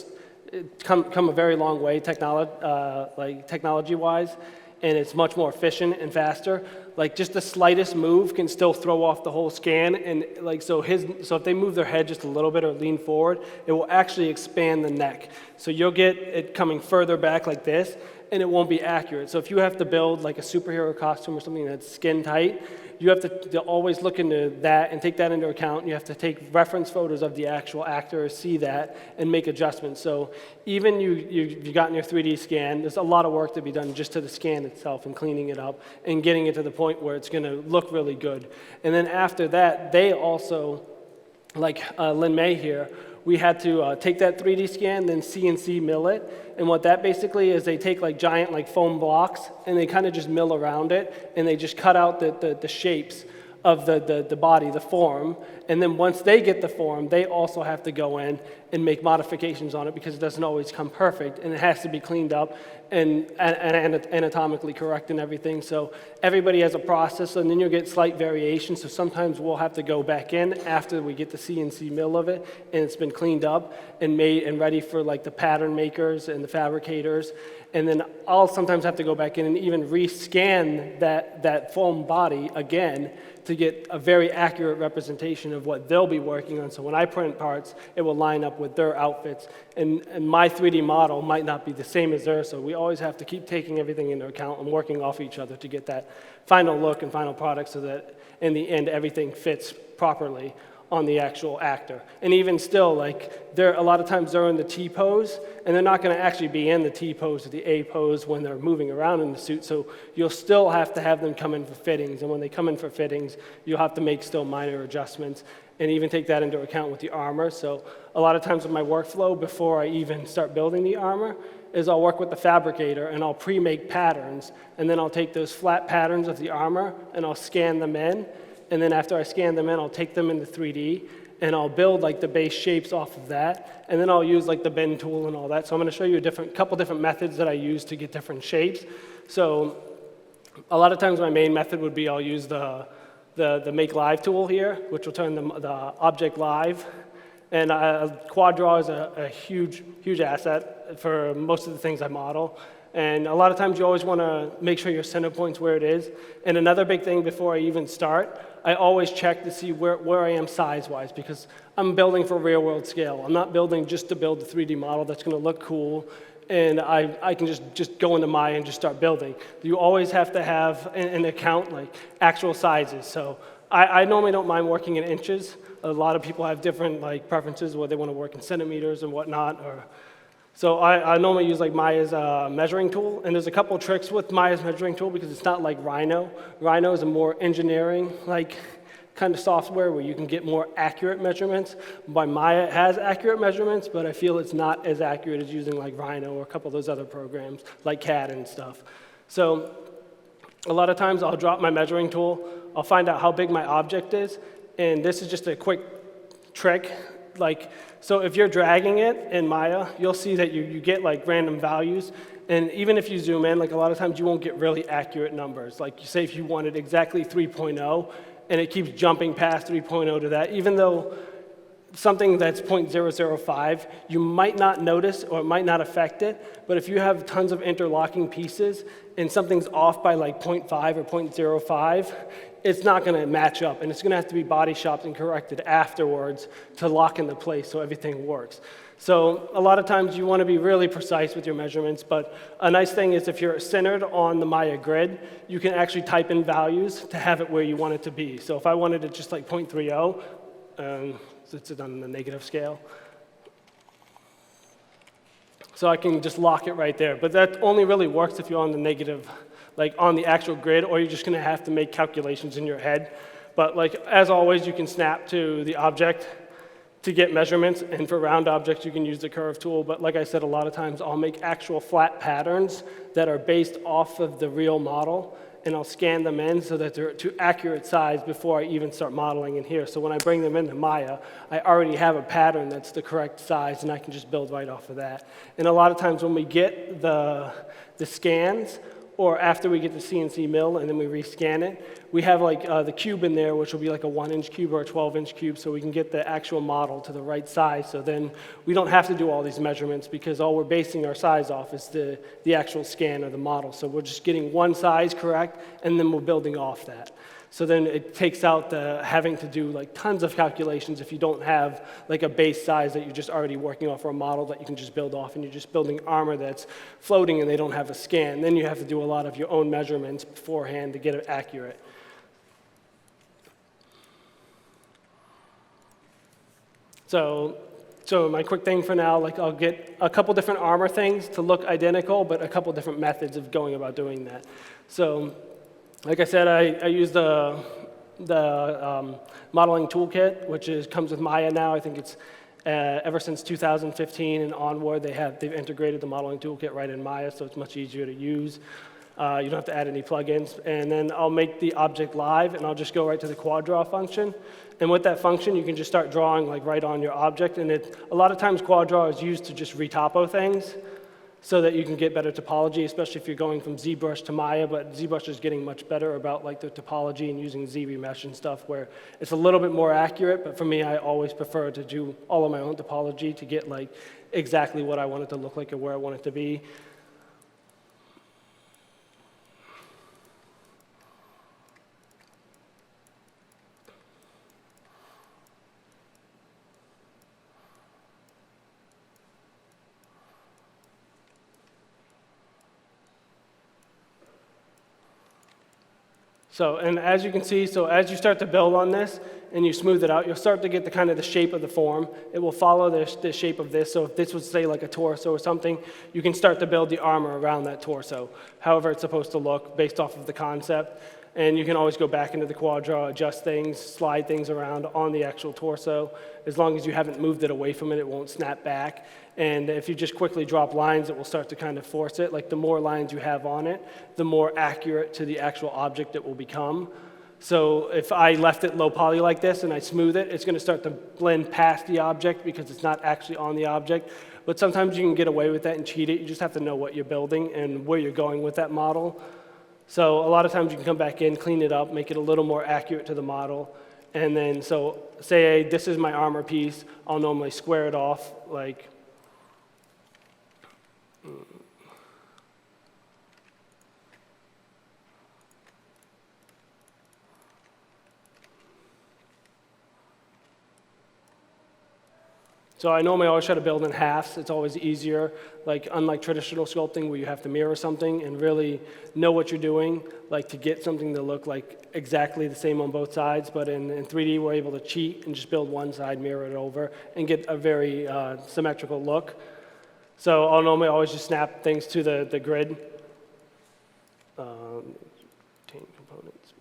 come a very long way technology-wise, and it's much more efficient and faster, like just the slightest move can still throw off the whole scan. And like so if they move their head just a little bit or lean forward, it will actually expand the neck. So you'll get it coming further back like this, and it won't be accurate. So if you have to build like a superhero costume or something that's skin tight, you have to always look into that and take that into account. You have to take reference photos of the actual actor, see that, and make adjustments. So even you've gotten your 3D scan, there's a lot of work to be done just to the scan itself and cleaning it up and getting it to the point where it's going to look really good. And then after that, they also, like Lin May here, we had to take that 3D scan, then CNC mill it. And what that basically is, they take like giant like foam blocks, and they kind of just mill around it, and they just cut out the shapes of the body, the form. And then once they get the form, they also have to go in and make modifications on it, because it doesn't always come perfect, and it has to be cleaned up and anatomically correct and everything. So everybody has a process, and then you'll get slight variations. So sometimes we'll have to go back in after we get the CNC mill of it, and it's been cleaned up and made and ready for like the pattern makers and the fabricators. And then I'll sometimes have to go back in and even rescan that foam body again to get a very accurate representation of what they'll be working on. So when I print parts, it will line up with their outfits. And my 3D model might not be the same as theirs, so we always have to keep taking everything into account and working off each other to get that final look and final product, so that in the end everything fits properly on the actual actor. And even still, like, a lot of times they're in the T pose, and they're not going to actually be in the T pose or the A pose when they're moving around in the suit, so you'll still have to have them come in for fittings. And when they come in for fittings, you'll have to make still minor adjustments and even take that into account with the armor. So a lot of times with my workflow, before I even start building the armor, is I'll work with the fabricator, and I'll pre-make patterns, and then I'll take those flat patterns of the armor, and I'll scan them in. And then after I scan them in, I'll take them into 3D, and I'll build like the base shapes off of that. And then I'll use like the bend tool and all that. So I'm going to show you a couple different methods that I use to get different shapes. So a lot of times my main method would be I'll use the make live tool here, which will turn the object live. And quad draw is a huge asset for most of the things I model. And a lot of times you always want to make sure your center point's where it is. And another big thing before I even start, I always check to see where I am size-wise, because I'm building for real-world scale. I'm not building just to build a 3D model that's going to look cool, and I can just go into Maya and just start building. You always have to have an account like actual sizes. So I normally don't mind working in inches. A lot of people have different like preferences where they want to work in centimeters and whatnot. So I normally use like Maya's measuring tool, and there's a couple tricks with Maya's measuring tool, because it's not like Rhino. Rhino is a more engineering like kind of software where you can get more accurate measurements. By Maya, it has accurate measurements, but I feel it's not as accurate as using like Rhino or a couple of those other programs like CAD and stuff. So a lot of times I'll drop my measuring tool, I'll find out how big my object is, and this is just a quick trick. Like, so if you're dragging it in Maya, you'll see that you get like random values. And even if you zoom in, like a lot of times you won't get really accurate numbers. Like, say if you wanted exactly 3.0, and it keeps jumping past 3.0 to that, even though something that's 0.005, you might not notice or it might not affect it, but if you have tons of interlocking pieces and something's off by like 0.5 or 0.05, it's not going to match up, and it's going to have to be body shopped and corrected afterwards to lock into place so everything works. So a lot of times you want to be really precise with your measurements, but a nice thing is if you're centered on the Maya grid, you can actually type in values to have it where you want it to be. So if I wanted it just like 0.30, it's on the negative scale. So I can just lock it right there. But that only really works if you're on the negative, like on the actual grid, or you're just going to have to make calculations in your head. But like as always, you can snap to the object to get measurements, and for round objects, you can use the curve tool. But like I said, a lot of times I'll make actual flat patterns that are based off of the real model, and I'll scan them in so that they're to accurate size before I even start modeling in here. So when I bring them into Maya, I already have a pattern that's the correct size, and I can just build right off of that. And a lot of times when we get the scans, or after we get the CNC mill and then we rescan it, we have like the cube in there, which will be like a 1-inch cube or a 12-inch cube, so we can get the actual model to the right size. So then we don't have to do all these measurements because all we're basing our size off is the actual scan of the model. So we're just getting one size correct, and then we're building off that. So then it takes out the having to do like tons of calculations if you don't have like a base size that you're just already working off, or a model that you can just build off, and you're just building armor that's floating and they don't have a scan. Then you have to do a lot of your own measurements beforehand to get it accurate. So my quick thing for now, like I'll get a couple different armor things to look identical, but a couple different methods of going about doing that. So like I said, I use the modeling toolkit, which comes with Maya now. I think it's ever since 2015 and onward, they've integrated the modeling toolkit right in Maya, so it's much easier to use. You don't have to add any plugins. And then I'll make the object live, and I'll just go right to the quad draw function. And with that function, you can just start drawing like right on your object. And a lot of times quad draw is used to just retopo things so that you can get better topology, especially if you're going from ZBrush to Maya. But ZBrush is getting much better about like the topology and using Z-remesh and stuff, where it's a little bit more accurate. But for me, I always prefer to do all of my own topology to get like exactly what I want it to look like and where I want it to be. So, and as you can see, so as you start to build on this and you smooth it out, you'll start to get the kind of the shape of the form. It will follow the shape of this. So if this was, say, like a torso or something, you can start to build the armor around that torso, however it's supposed to look based off of the concept. And you can always go back into the quad draw, adjust things, slide things around on the actual torso. As long as you haven't moved it away from it, it won't snap back. And if you just quickly drop lines, it will start to kind of force it. Like the more lines you have on it, the more accurate to the actual object it will become. So if I left it low poly like this and I smooth it, it's going to start to blend past the object because it's not actually on the object. But sometimes you can get away with that and cheat it. You just have to know what you're building and where you're going with that model. So a lot of times you can come back in, clean it up, make it a little more accurate to the model. And then, so say this is my armor piece, I'll normally square it off like, so I normally always try to build in halves. It's always easier, like unlike traditional sculpting where you have to mirror something and really know what you're doing, like to get something to look like exactly the same on both sides. But in 3D, we're able to cheat and just build one side, mirror it over, and get a very symmetrical look. So I'll normally always just snap things to the grid. Obtain components.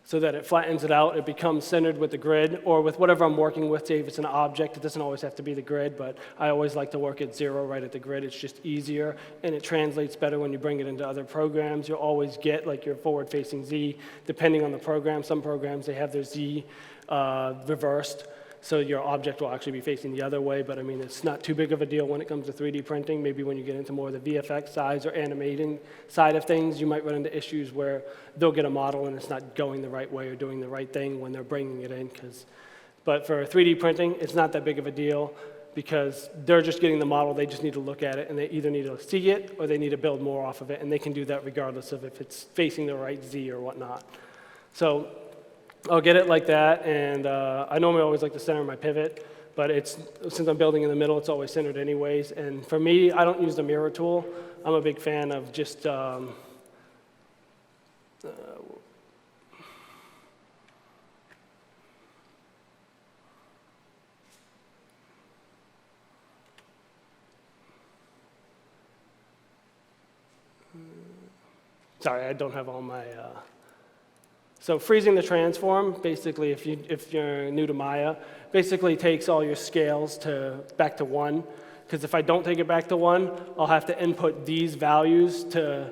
So that it flattens it out, it becomes centered with the grid, or with whatever I'm working with. Say if it's an object, it doesn't always have to be the grid, but I always like to work at 0 right at the grid. It's just easier, and it translates better when you bring it into other programs. You'll always get like your forward-facing Z, depending on the program. Some programs, they have their Z reversed, so your object will actually be facing the other way, but I mean, it's not too big of a deal when it comes to 3D printing. Maybe when you get into more of the VFX sides or animating side of things, you might run into issues where they'll get a model and it's not going the right way or doing the right thing when they're bringing it in. But for 3D printing, it's not that big of a deal because they're just getting the model, they just need to look at it, and they either need to see it or they need to build more off of it, and they can do that regardless of if it's facing the right Z or whatnot. So I'll get it like that, and I normally always like to center my pivot, but since I'm building in the middle, it's always centered anyways. And for me, I don't use the mirror tool. I'm a big fan of just sorry, I don't have all my so freezing the transform, basically, if you're new to Maya, basically takes all your scales back to 1. Because if I don't take it back to 1, I'll have to input these values to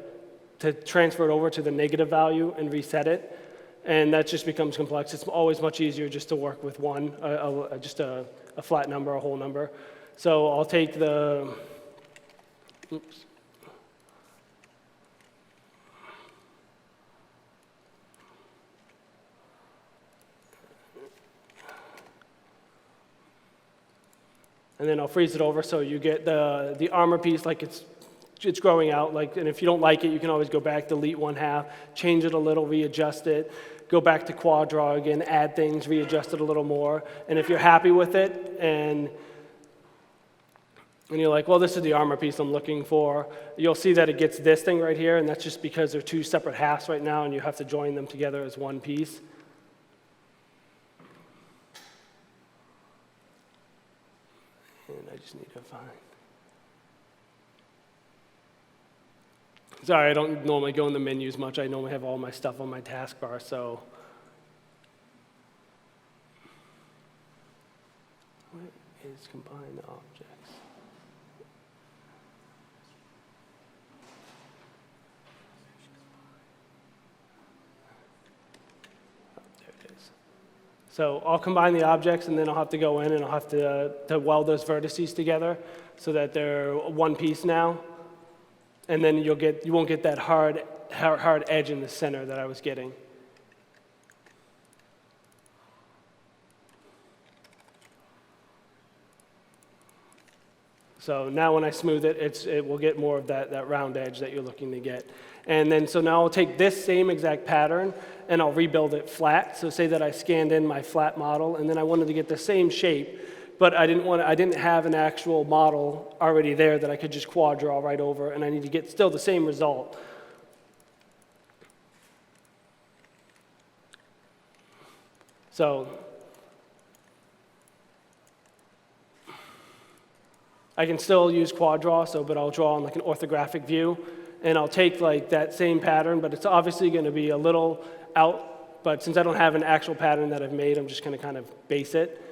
transfer it over to the negative value and reset it. And that just becomes complex. It's always much easier just to work with 1, just a flat number, a whole number. So I'll take the, oops. And then I'll freeze it over so you get the armor piece like it's growing out. And if you don't like it, you can always go back, delete 1/2, change it a little, readjust it, go back to quad draw again, add things, readjust it a little more. And if you're happy with it and you're like, well, this is the armor piece I'm looking for, you'll see that it gets this thing right here, and that's just because they're 2 separate halves right now, and you have to join them together as one piece. And I just need to find. Sorry, I don't normally go in the menus much. I normally have all my stuff on my taskbar, so. What is combine objects? Oh, there it is. So I'll combine the objects, and then I'll have to go in and I'll have to weld those vertices together so that they're one piece now. And then you won't get that hard edge in the center that I was getting. So now when I smooth it, it will get more of that round edge that you're looking to get. And then so now I'll take this same exact pattern and I'll rebuild it flat. So say that I scanned in my flat model and then I wanted to get the same shape, but I didn't have an actual model already there that I could just quad draw right over, and I need to get still the same result. So I can still use quad draw, but I'll draw on like an orthographic view, and I'll take like that same pattern, but it's obviously going to be a little out, but since I don't have an actual pattern that I've made, I'm just going to kind of base it.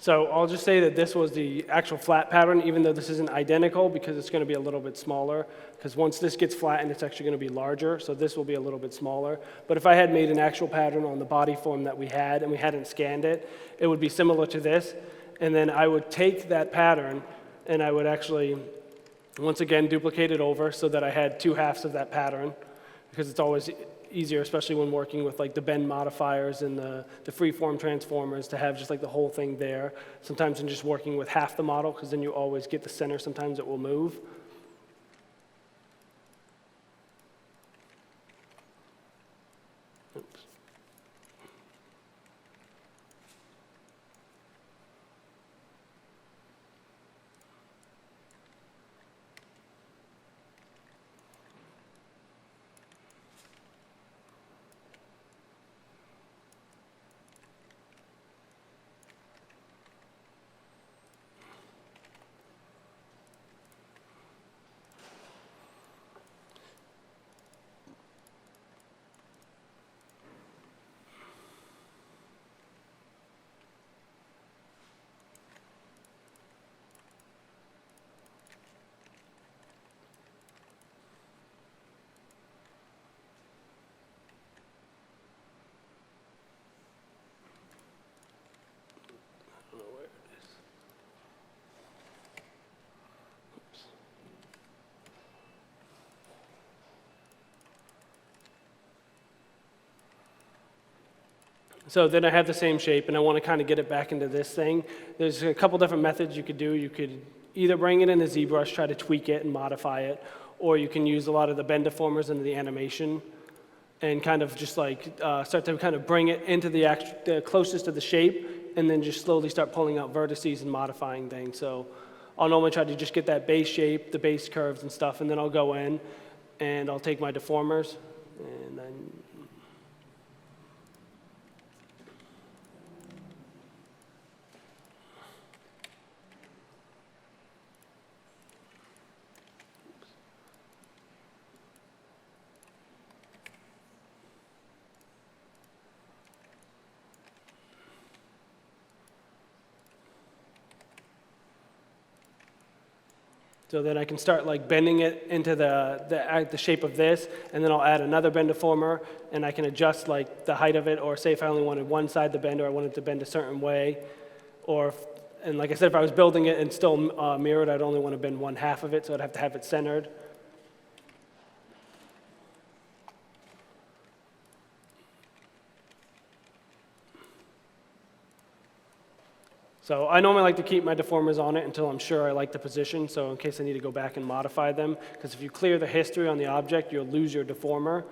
So I'll just say that this was the actual flat pattern, even though this isn't identical, because it's going to be a little bit smaller. Because once this gets flattened, it's actually going to be larger, so this will be a little bit smaller. But if I had made an actual pattern on the body form that we had, and we hadn't scanned it, it would be similar to this. And then I would take that pattern, and I would actually, once again, duplicate it over so that I had 2 halves of that pattern, because it's always easier, especially when working with like the bend modifiers and the freeform transformers, to have just like the whole thing there. Sometimes in just working with half the model, because then you always get the center. Sometimes it will move. Oops. So then I have the same shape, and I want to kind of get it back into this thing. There's a couple different methods you could do. You could either bring it in a ZBrush, try to tweak it and modify it, or you can use a lot of the bend deformers into the animation and kind of just like start to kind of bring it into the closest to the shape, and then just slowly start pulling out vertices and modifying things. So I'll normally try to just get that base shape, the base curves and stuff, and then I'll go in and I'll take my deformers and then so then I can start like bending it into the shape of this, and then I'll add another bend deformer, and I can adjust like the height of it, or say if I only wanted one side to bend, or I wanted to bend a certain way, and like I said, if I was building it and still mirrored, I'd only want to bend 1/2 of it, so I'd have to have it centered. So I normally like to keep my deformers on it until I'm sure I like the position, so in case I need to go back and modify them, because if you clear the history on the object, you'll lose your deformer.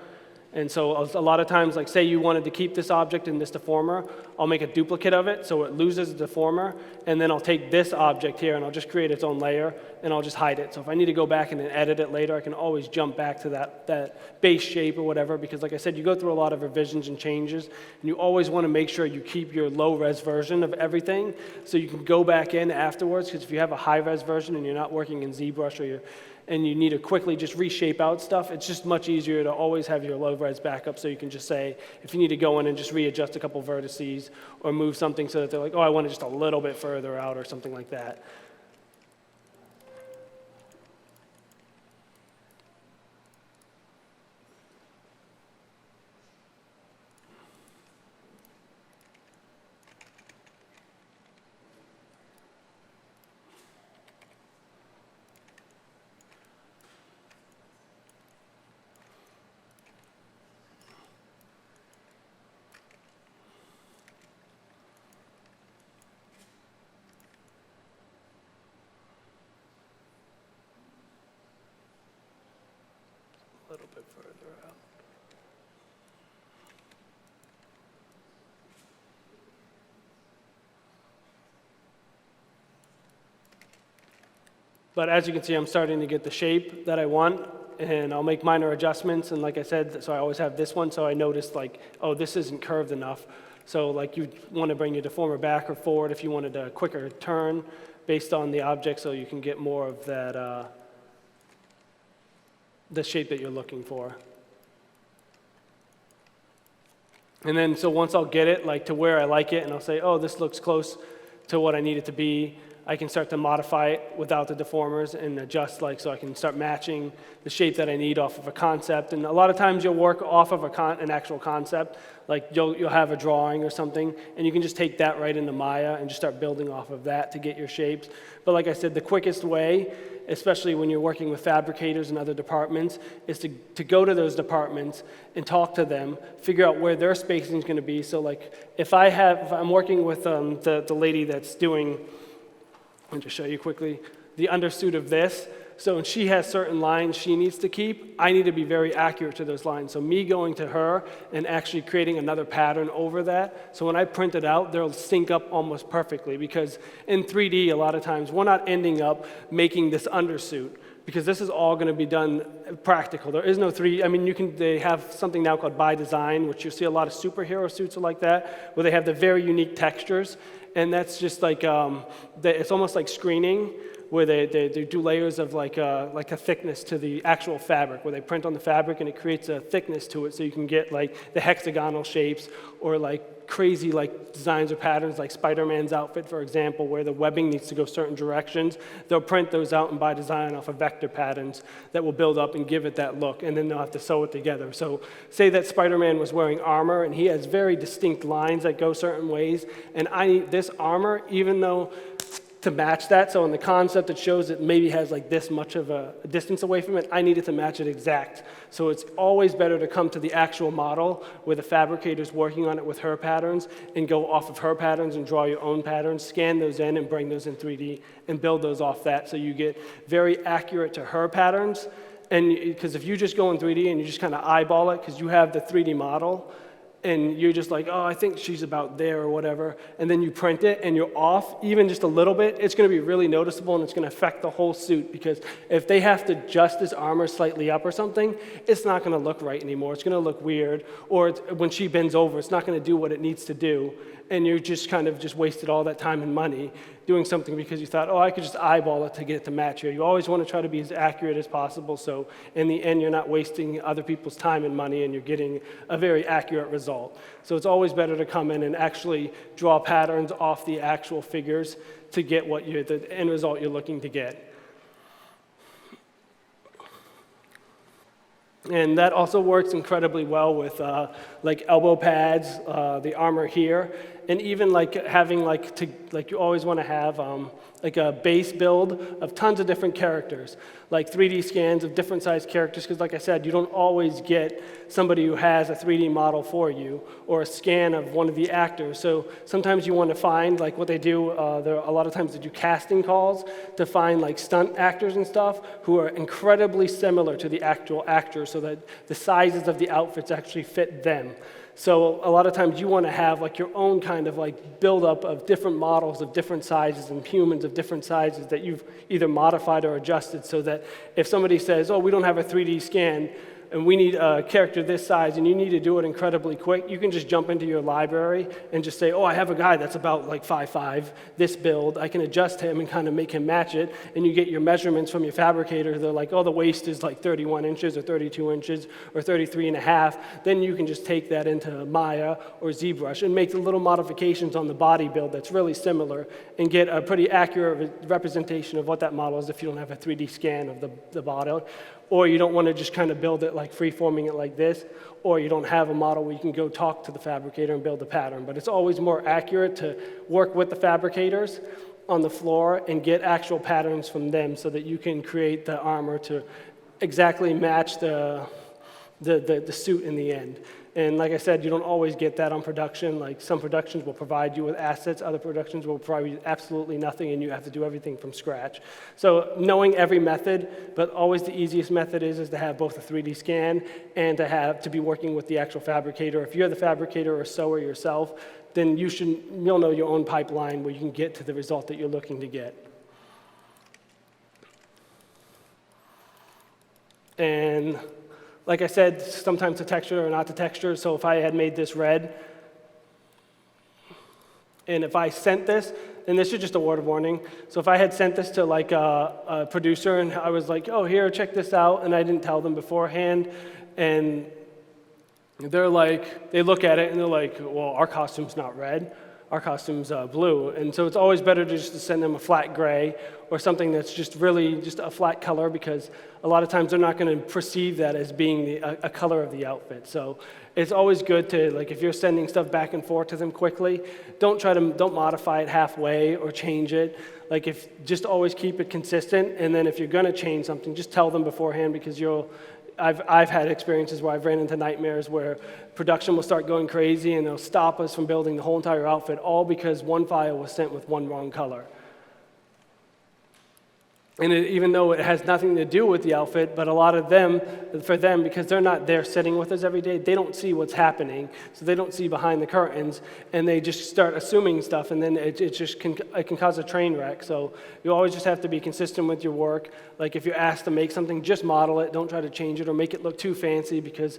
And so a lot of times, like say you wanted to keep this object in this deformer, I'll make a duplicate of it so it loses the deformer, and then I'll take this object here and I'll just create its own layer, and I'll just hide it. So if I need to go back and then edit it later, I can always jump back to that base shape or whatever, because like I said, you go through a lot of revisions and changes, and you always want to make sure you keep your low-res version of everything so you can go back in afterwards, because if you have a high-res version and you're not working in ZBrush and you need to quickly just reshape out stuff, it's just much easier to always have your low-res backup, so you can just say, if you need to go in and just readjust a couple vertices or move something so that they're like, oh, I want it just a little bit further out or something like that. A little bit further out. But as you can see, I'm starting to get the shape that I want, and I'll make minor adjustments. And like I said, so I always have this one, so I noticed like, oh, this isn't curved enough. So like you want to bring your deformer back or forward if you wanted a quicker turn based on the object, so you can get more of that, the shape that you're looking for. And then, so once I'll get it like to where I like it, and I'll say, oh, this looks close to what I need it to be. I can start to modify it without the deformers and adjust, like, so I can start matching the shape that I need off of a concept. And a lot of times you'll work off of an actual concept, like you'll have a drawing or something, and you can just take that right into Maya and just start building off of that to get your shapes. But like I said, the quickest way, especially when you're working with fabricators and other departments, is to go to those departments and talk to them, figure out where their spacing is going to be. So like if I'm working with the lady that's doing, I'll just show you quickly, the undersuit of this. So when she has certain lines she needs to keep, I need to be very accurate to those lines. So me going to her and actually creating another pattern over that, so when I print it out, they'll sync up almost perfectly, because in 3D, a lot of times, we're not ending up making this undersuit, because this is all going to be done practical. There is no 3D. I mean, they have something now called by design, which you see a lot of superhero suits are like that, where they have the very unique textures. And that's just like, it's almost like screening, where they do layers of like a thickness to the actual fabric, where they print on the fabric and it creates a thickness to it, so you can get like the hexagonal shapes, or like crazy like designs or patterns, like Spider-Man's outfit, for example, where the webbing needs to go certain directions. They'll print those out and by design off of vector patterns that will build up and give it that look, and then they'll have to sew it together. So say that Spider-Man was wearing armor, and he has very distinct lines that go certain ways, and I need this armor, even though to match that, so in the concept it shows it maybe has like this much of a distance away from it, I need it to match it exact. So it's always better to come to the actual model where the fabricator's working on it with her patterns, and go off of her patterns and draw your own patterns, scan those in and bring those in 3D and build those off that, so you get very accurate to her patterns. And because if you just go in 3D and you just kind of eyeball it, because you have the 3D model, and you're just like, oh, I think she's about there or whatever, and then you print it and you're off even just a little bit, it's going to be really noticeable, and it's going to affect the whole suit, because if they have to adjust his armor slightly up or something, it's not going to look right anymore. It's going to look weird, or when she bends over, it's not going to do what it needs to do, and you just kind of just wasted all that time and money doing something because you thought, oh, I could just eyeball it to get it to match here. You always want to try to be as accurate as possible, so in the end, you're not wasting other people's time and money, and you're getting a very accurate result. So it's always better to come in and actually draw patterns off the actual figures to get the end result you're looking to get. And that also works incredibly well with like elbow pads, the armor here, and even like having you always want to have like a base build of tons of different characters, like 3D scans of different sized characters, because like I said, you don't always get somebody who has a 3D model for you, or a scan of one of the actors. So sometimes you want to find, like what they do, a lot of times they do casting calls to find like stunt actors and stuff who are incredibly similar to the actual actors, so that the sizes of the outfits actually fit them. So a lot of times you want to have like your own kind of like buildup of different models of different sizes and humans of different sizes that you've either modified or adjusted, so that if somebody says, oh, we don't have a 3D scan, and we need a character this size, and you need to do it incredibly quick, you can just jump into your library and just say, oh, I have a guy that's about like 5'5", this build, I can adjust him and kind of make him match it, and you get your measurements from your fabricator. They're like, oh, the waist is like 31 inches or 32 inches or 33 and a half. Then you can just take that into Maya or ZBrush and make the little modifications on the body build that's really similar, and get a pretty accurate representation of what that model is if you don't have a 3D scan of the body. Or you don't want to just kind of build it like free-forming it like this, or you don't have a model where you can go talk to the fabricator and build a pattern. But it's always more accurate to work with the fabricators on the floor and get actual patterns from them, so that you can create the armor to exactly match the suit in the end. And like I said, you don't always get that on production. Like some productions will provide you with assets, other productions will provide you absolutely nothing, and you have to do everything from scratch. So knowing every method, but always the easiest method is to have both a 3D scan and to be working with the actual fabricator. If you're the fabricator or sewer yourself, then you'll know your own pipeline where you can get to the result that you're looking to get. And like I said, sometimes the texture or not the texture. So if I had made this red, and if I sent this, and this is just a word of warning. So if I had sent this to like a producer, and I was like, oh, here, check this out, and I didn't tell them beforehand, and they're like, they look at it and they're like, well, our costume's not red. our costume's blue. And so it's always better just to send them a flat gray or something that's just really just a flat color, because a lot of times they're not going to perceive that as being a color of the outfit. So it's always good to, like, if you're sending stuff back and forth to them quickly, don't modify it halfway or change it. Like, just always keep it consistent, and then if you're going to change something, just tell them beforehand, because I've had experiences where I've ran into nightmares where production will start going crazy and they'll stop us from building the whole entire outfit, all because one file was sent with one wrong color. And even though it has nothing to do with the outfit, but a lot of them, for them, because they're not there sitting with us every day, they don't see what's happening, so they don't see behind the curtains, and they just start assuming stuff, and then it can cause a train wreck. So you always just have to be consistent with your work. Like, if you're asked to make something, just model it. Don't try to change it or make it look too fancy, because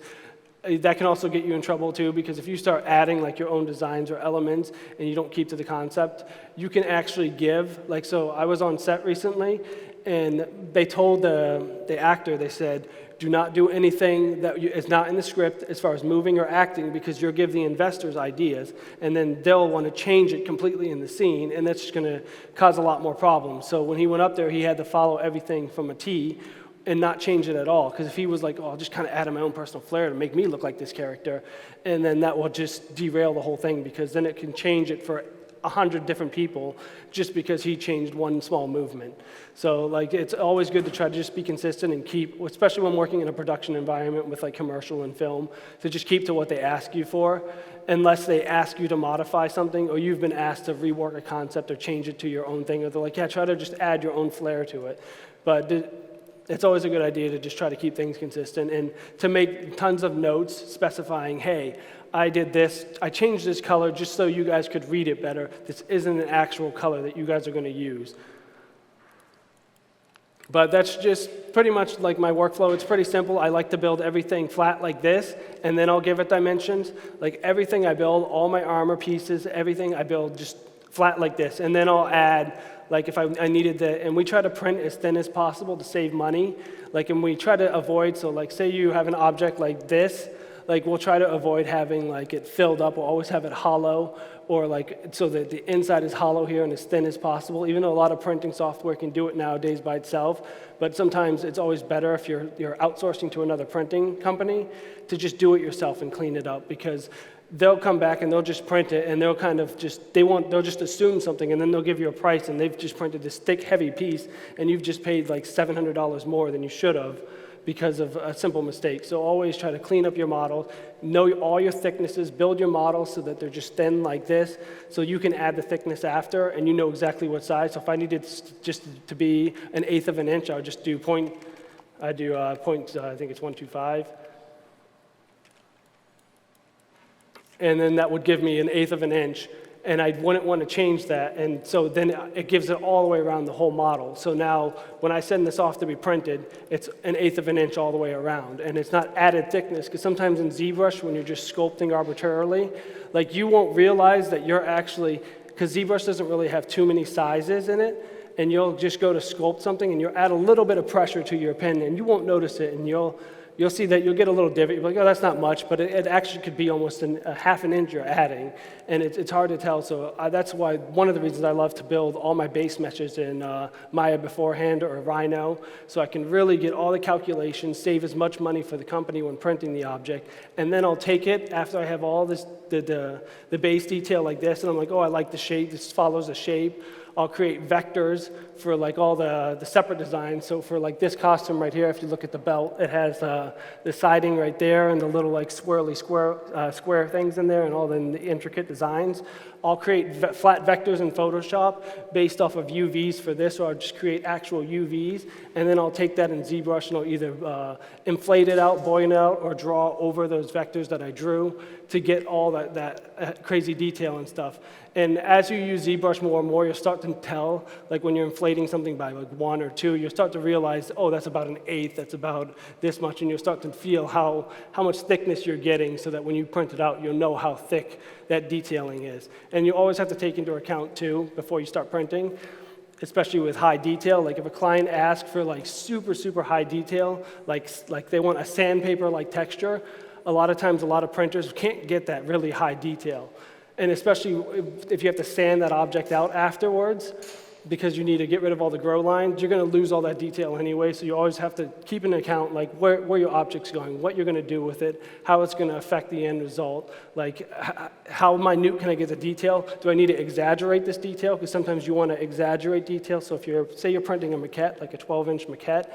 that can also get you in trouble too, because if you start adding like your own designs or elements and you don't keep to the concept, you can actually give, like, so I was on set recently and they told the actor, they said, do not do anything that is not in the script as far as moving or acting, because you'll give the investors ideas and then they'll want to change it completely in the scene, and that's just going to cause a lot more problems. So when he went up there, he had to follow everything from a T and not change it at all. Because if he was like, oh, I'll just kind of add my own personal flair to make me look like this character, and then that will just derail the whole thing, because then it can change it for 100 different people just because he changed one small movement. So like, it's always good to try to just be consistent and keep, especially when working in a production environment with like commercial and film, to just keep to what they ask you for, unless they ask you to modify something or you've been asked to rework a concept or change it to your own thing, or they're like, yeah, try to just add your own flair to it. But it's always a good idea to just try to keep things consistent and to make tons of notes specifying, hey, I did this, I changed this color just so you guys could read it better. This isn't an actual color that you guys are going to use. But that's just pretty much like my workflow. It's pretty simple. I like to build everything flat like this, and then I'll give it dimensions. Like, everything I build, all my armor pieces, everything I build just flat like this, and then I'll add, like, if I needed and we try to print as thin as possible to save money. Like, and we try to avoid, so like, say you have an object like this, like, we'll try to avoid having like it filled up. We'll always have it hollow, or like, so that the inside is hollow here and as thin as possible, even though a lot of printing software can do it nowadays by itself. But sometimes it's always better if you're outsourcing to another printing company to just do it yourself and clean it up, because they'll come back and they'll just print it, and they'll kind of just, they'll just assume something, and then they'll give you a price, and they've just printed this thick, heavy piece, and you've just paid like $700 more than you should have because of a simple mistake. So always try to clean up your model, know all your thicknesses, build your models so that they're just thin like this, so you can add the thickness after, and you know exactly what size. So if I needed just to be 1/8 of an inch, I would just do point, I think it's 125. And then that would give me 1/8 of an inch, and I wouldn't want to change that, and so then it gives it all the way around the whole model. So now, when I send this off to be printed, it's 1/8 of an inch all the way around, and it's not added thickness, because sometimes in ZBrush, when you're just sculpting arbitrarily, like, you won't realize that you're actually, because ZBrush doesn't really have too many sizes in it, and you'll just go to sculpt something, and you'll add a little bit of pressure to your pen, and you won't notice it, and you'll see that you'll get a little divot. You'll be like, oh, that's not much, but it actually could be almost a half an inch you're adding, and it's hard to tell. So that's why one of the reasons I love to build all my base meshes in Maya beforehand, or Rhino, so I can really get all the calculations, save as much money for the company when printing the object, and then I'll take it after I have all this, the base detail like this, and I'm like, oh, I like the shape, this follows the shape. I'll create vectors for like all the separate designs. So for like this costume right here, if you look at the belt, it has the siding right there and the little like swirly square things in there and all the intricate designs. I'll create flat vectors in Photoshop based off of UVs for this, or I'll just create actual UVs, and then I'll take that in ZBrush and I'll either inflate it out, buoyant it out, or draw over those vectors that I drew to get all that crazy detail and stuff. And as you use ZBrush more and more, you'll start to tell, like when you're inflating something by like 1 or 2, you'll start to realize, oh, that's about 1/8, that's about this much, and you'll start to feel how much thickness you're getting, so that when you print it out, you'll know how thick that detailing is. And you always have to take into account too, before you start printing, especially with high detail, like if a client asks for like super, super high detail, like they want a sandpaper-like texture, a lot of times a lot of printers can't get that really high detail. And especially if you have to sand that object out afterwards, because you need to get rid of all the grow lines, you're going to lose all that detail anyway, so you always have to keep in account like where your object's going, what you're going to do with it, how it's going to affect the end result, like how minute can I get the detail? Do I need to exaggerate this detail? Because sometimes you want to exaggerate detail, so if say you're printing a maquette, like a 12-inch maquette,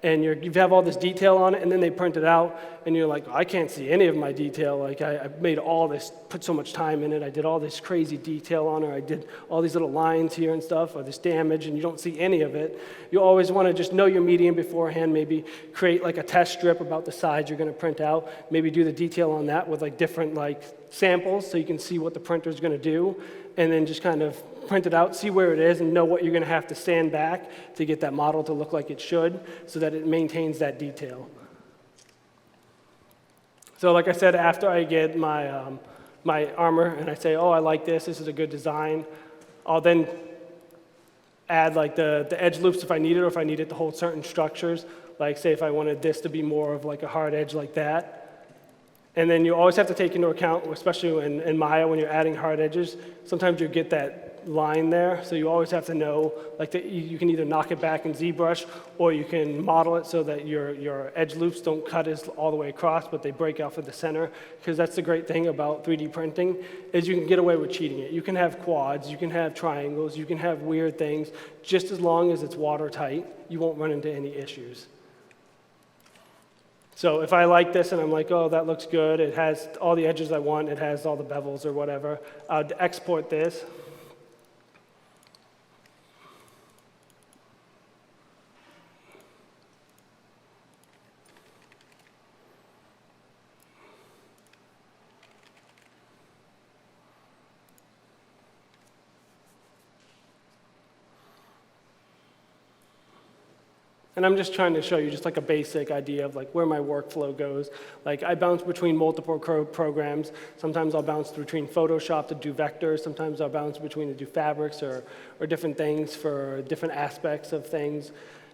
and you have all this detail on it, and then they print it out, and you're like, I can't see any of my detail. Like, I made all this, put so much time in it. I did all this crazy detail on it. I did all these little lines here and stuff, or this damage, and you don't see any of it. You always want to just know your medium beforehand, maybe create like a test strip about the size you're going to print out, maybe do the detail on that with like different like samples so you can see what the printer's going to do, and then just kind of print it out, see where it is, and know what you're going to have to sand back to get that model to look like it should so that it maintains that detail. So like I said, after I get my, my armor and I say, oh, I like this is a good design, I'll then add like the edge loops if I need it, or if I need it to hold certain structures, like say if I wanted this to be more of like a hard edge like that. And then you always have to take into account, especially in Maya when you're adding hard edges, sometimes you get that line there, so you always have to know, like you can either knock it back in ZBrush, or you can model it so that your edge loops don't cut all the way across, but they break out for the center, because that's the great thing about 3D printing, is you can get away with cheating it. You can have quads, you can have triangles, you can have weird things, just as long as it's watertight, you won't run into any issues. So if I like this and I'm like, oh, that looks good, it has all the edges I want, it has all the bevels or whatever, I'd export this. And I'm just trying to show you just like a basic idea of like where my workflow goes. Like I bounce between multiple programs. Sometimes I'll bounce between Photoshop to do vectors. Sometimes I'll bounce between to do fabrics or different things for different aspects of things.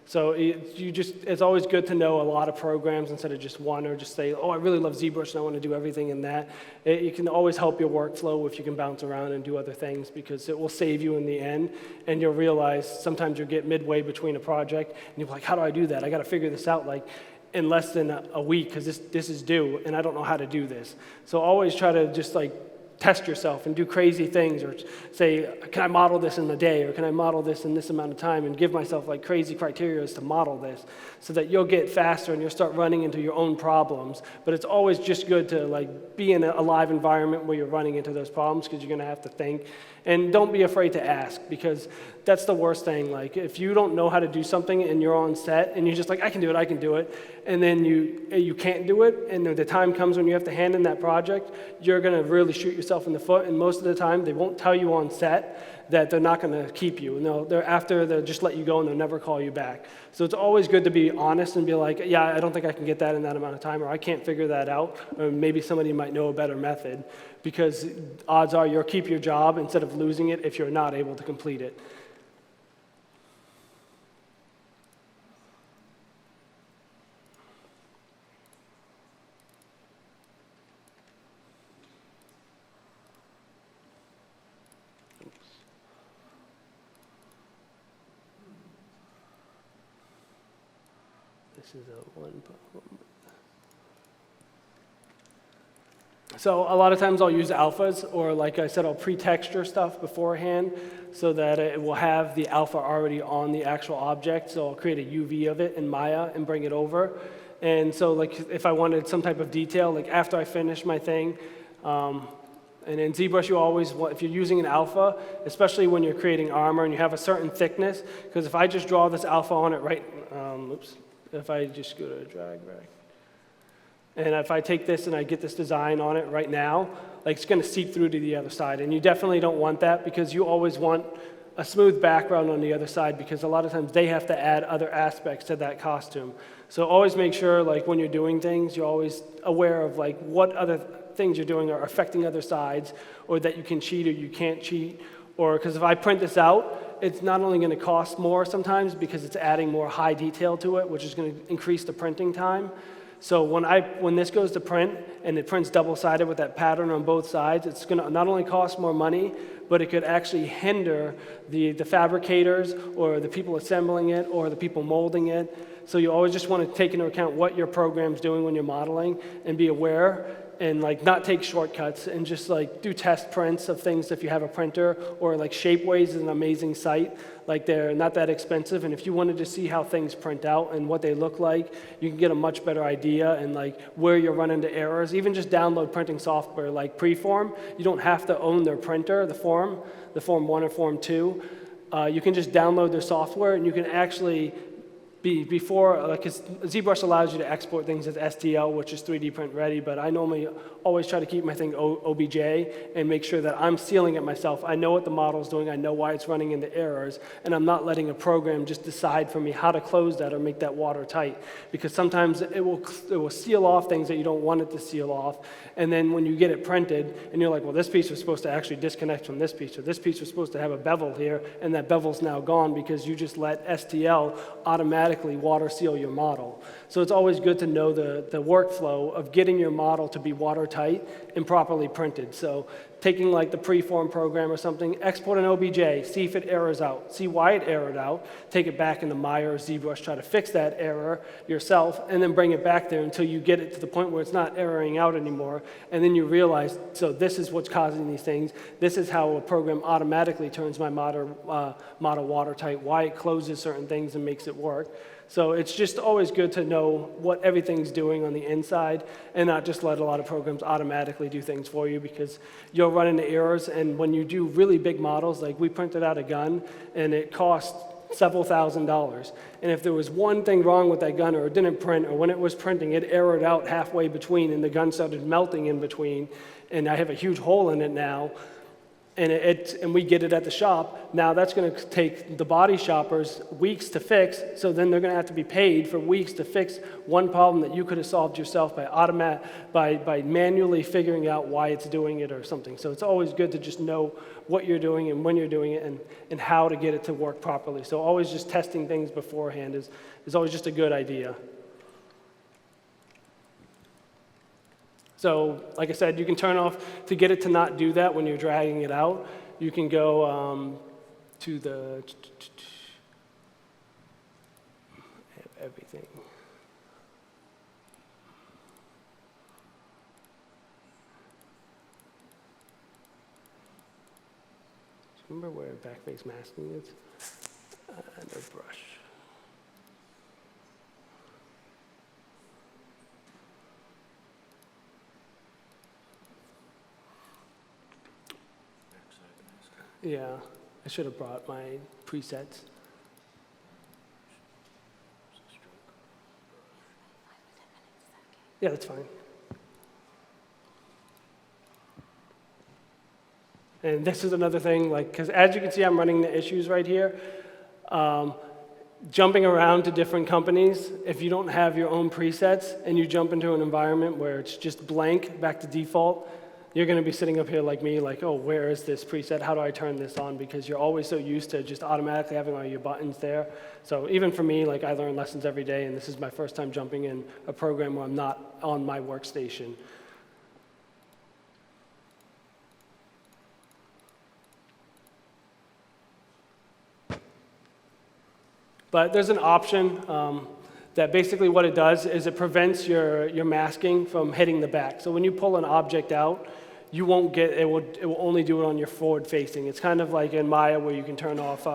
So it's always good to know a lot of programs instead of just one, or just say, oh, I really love ZBrush and I want to do everything in that. It can always help your workflow if you can bounce around and do other things, because it will save you in the end. And you'll realize sometimes you'll get midway between a project and you're like, how do I do that? I got to figure this out like in less than a week, because this is due and I don't know how to do this. So always try to just like test yourself and do crazy things, or say, can I model this in a day, or can I model this in this amount of time, and give myself like crazy criteria to model this, so that you'll get faster and you'll start running into your own problems. But it's always just good to like be in a live environment where you're running into those problems, because you're going to have to think. And don't be afraid to ask, because that's the worst thing. Like if you don't know how to do something and you're on set and you're just like, I can do it, and then you can't do it, and the time comes when you have to hand in that project, you're going to really shoot yourself in the foot. And most of the time, they won't tell you on set that they're not going to keep you. No, they'll just let you go and they'll never call you back. So it's always good to be honest and be like, yeah, I don't think I can get that in that amount of time, or I can't figure that out, or maybe somebody might know a better method, because odds are you'll keep your job instead of losing it if you're not able to complete it. This is a one problem. So a lot of times I'll use alphas, or like I said, I'll pre-texture stuff beforehand so that it will have the alpha already on the actual object. So I'll create a UV of it in Maya and bring it over. And so like if I wanted some type of detail, like after I finish my thing, and in ZBrush, you always want, if you're using an alpha, especially when you're creating armor and you have a certain thickness, because if I just draw this alpha on it right, if I just go to drag back, and if I take this and I get this design on it right now, like it's going to seep through to the other side. And you definitely don't want that, because you always want a smooth background on the other side, because a lot of times they have to add other aspects to that costume. So always make sure, like when you're doing things, you're always aware of like what other things you're doing are affecting other sides, or that you can cheat or you can't cheat. Or because if I print this out, it's not only going to cost more sometimes because it's adding more high detail to it, which is going to increase the printing time. So when this goes to print, and it prints double-sided with that pattern on both sides, it's going to not only cost more money, but it could actually hinder the fabricators or the people assembling it or the people molding it. So you always just want to take into account what your program's doing when you're modeling and be aware and like not take shortcuts and just like do test prints of things if you have a printer, or like Shapeways is an amazing site. Like they're not that expensive, and if you wanted to see how things print out and what they look like, you can get a much better idea and like where you run into errors. Even just download printing software like Preform. You don't have to own their printer, the Form 1 or Form 2. You can just download their software, and you can actually because ZBrush allows you to export things as STL, which is 3D print ready, but I normally always try to keep my thing OBJ and make sure that I'm sealing it myself. I know what the model's doing, I know why it's running into errors, and I'm not letting a program just decide for me how to close that or make that watertight, because sometimes it will seal off things that you don't want it to seal off, and then when you get it printed, and you're like, well, this piece was supposed to actually disconnect from this piece, or this piece was supposed to have a bevel here, and that bevel's now gone because you just let STL automatically water seal your model. So it's always good to know the workflow of getting your model to be watertight and properly printed. So taking like the Preform program or something, export an OBJ, see if it errors out, see why it errored out, take it back into Maya or ZBrush, try to fix that error yourself, and then bring it back there until you get it to the point where it's not erroring out anymore. And then you realize, so this is what's causing these things. This is how a program automatically turns my model watertight, why it closes certain things and makes it work. So it's just always good to know what everything's doing on the inside and not just let a lot of programs automatically do things for you, because you'll run into errors. And when you do really big models, like we printed out a gun and it cost several $1,000s. And if there was one thing wrong with that gun, or it didn't print, or when it was printing, it errored out halfway between and the gun started melting in between, and I have a huge hole in it now, and we get it at the shop, now that's going to take the body shoppers weeks to fix, so then they're going to have to be paid for weeks to fix one problem that you could have solved yourself by manually figuring out why it's doing it or something. So it's always good to just know what you're doing and when you're doing it and how to get it to work properly. So always just testing things beforehand is always just a good idea. So, like I said, you can turn off, to get it to not do that when you're dragging it out, you can go to the, everything. Remember where backface masking is? And a brush. Yeah, I should have brought my presets. Yeah, that's fine. And this is another thing, like, because as you can see, I'm running the issues right here. Jumping around to different companies, if you don't have your own presets and you jump into an environment where it's just blank, back to default, you're going to be sitting up here like me, like, oh, where is this preset? How do I turn this on? Because you're always so used to just automatically having all your buttons there. So even for me, like, I learn lessons every day, and this is my first time jumping in a program where I'm not on my workstation. But there's an option that basically what it does is it prevents your masking from hitting the back. So when you pull an object out, you won't get, it will only do it on your forward facing. It's kind of like in Maya where you can turn off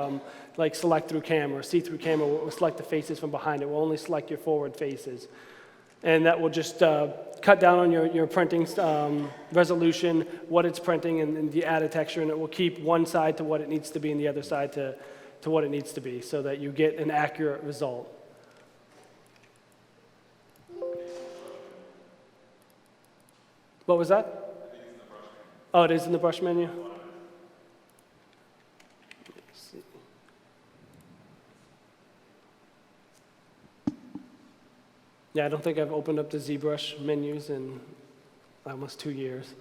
like select through camera, see through camera, will select the faces from behind. It will only select your forward faces. And that will just cut down on your printing resolution, what it's printing, and the added texture, and it will keep one side to what it needs to be and the other side to what it needs to be, so that you get an accurate result. What was that? Oh, it is in the brush menu? Let's see. Yeah, I don't think I've opened up the ZBrush menus in almost 2 years.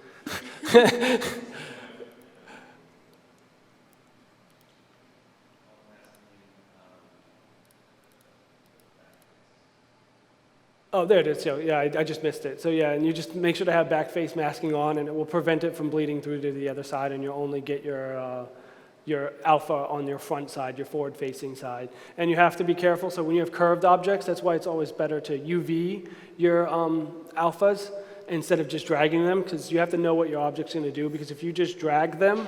Oh, there it is. So, yeah, I just missed it. So yeah, and you just make sure to have back face masking on, and it will prevent it from bleeding through to the other side, and you'll only get your alpha on your front side, your forward-facing side. And you have to be careful. So when you have curved objects, that's why it's always better to UV your alphas instead of just dragging them, because you have to know what your object's going to do. Because if you just drag them,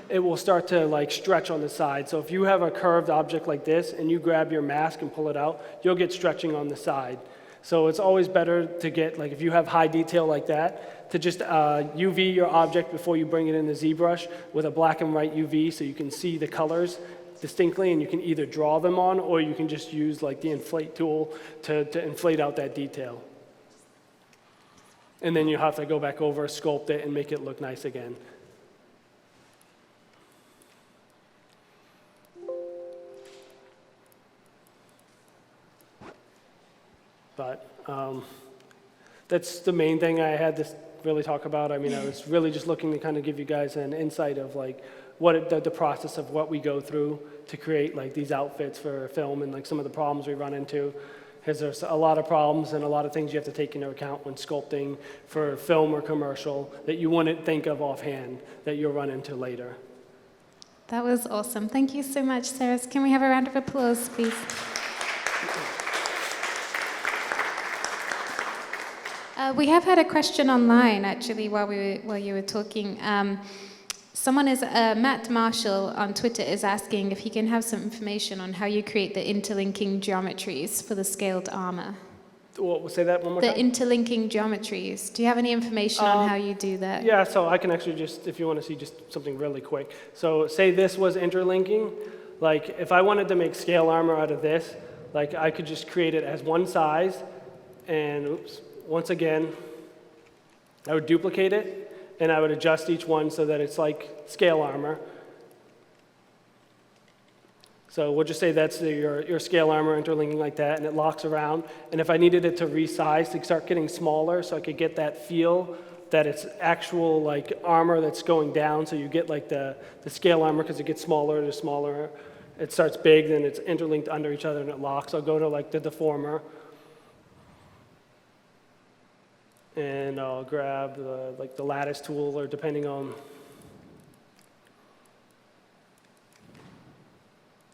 it will start to like stretch on the side. So if you have a curved object like this and you grab your mask and pull it out, you'll get stretching on the side. So it's always better to get, like if you have high detail like that, to just UV your object before you bring it in the ZBrush with a black and white UV so you can see the colors distinctly, and you can either draw them on or you can just use like the inflate tool to inflate out that detail. And then you have to go back over, sculpt it, and make it look nice again. But that's the main thing I had to really talk about. I mean, I was really just looking to kind of give you guys an insight of like the process of what we go through to create like these outfits for film, and like some of the problems we run into. Because there's a lot of problems and a lot of things you have to take into account when sculpting for film or commercial that you wouldn't think of offhand that you'll run into later. That was awesome. Thank you so much, Ceres. Can we have a round of applause, please? We have had a question online, actually, while you were talking. Matt Marshall on Twitter is asking if he can have some information on how you create the interlinking geometries for the scaled armor. Well, say that one more time. The interlinking geometries. Do you have any information on how you do that? Yeah, so I can actually just, if you want to see just something really quick. So say this was interlinking. Like if I wanted to make scale armor out of this, like I could just create it as one size, and once again, I would duplicate it, and I would adjust each one so that it's like scale armor. So we'll just say that's your scale armor interlinking like that, and it locks around. And if I needed it to resize, to start getting smaller so I could get that feel that it's actual like armor that's going down, so you get like the scale armor because it gets smaller to smaller. It starts big, then it's interlinked under each other and it locks. I'll go to like the deformer. And I'll grab the lattice tool, or depending on,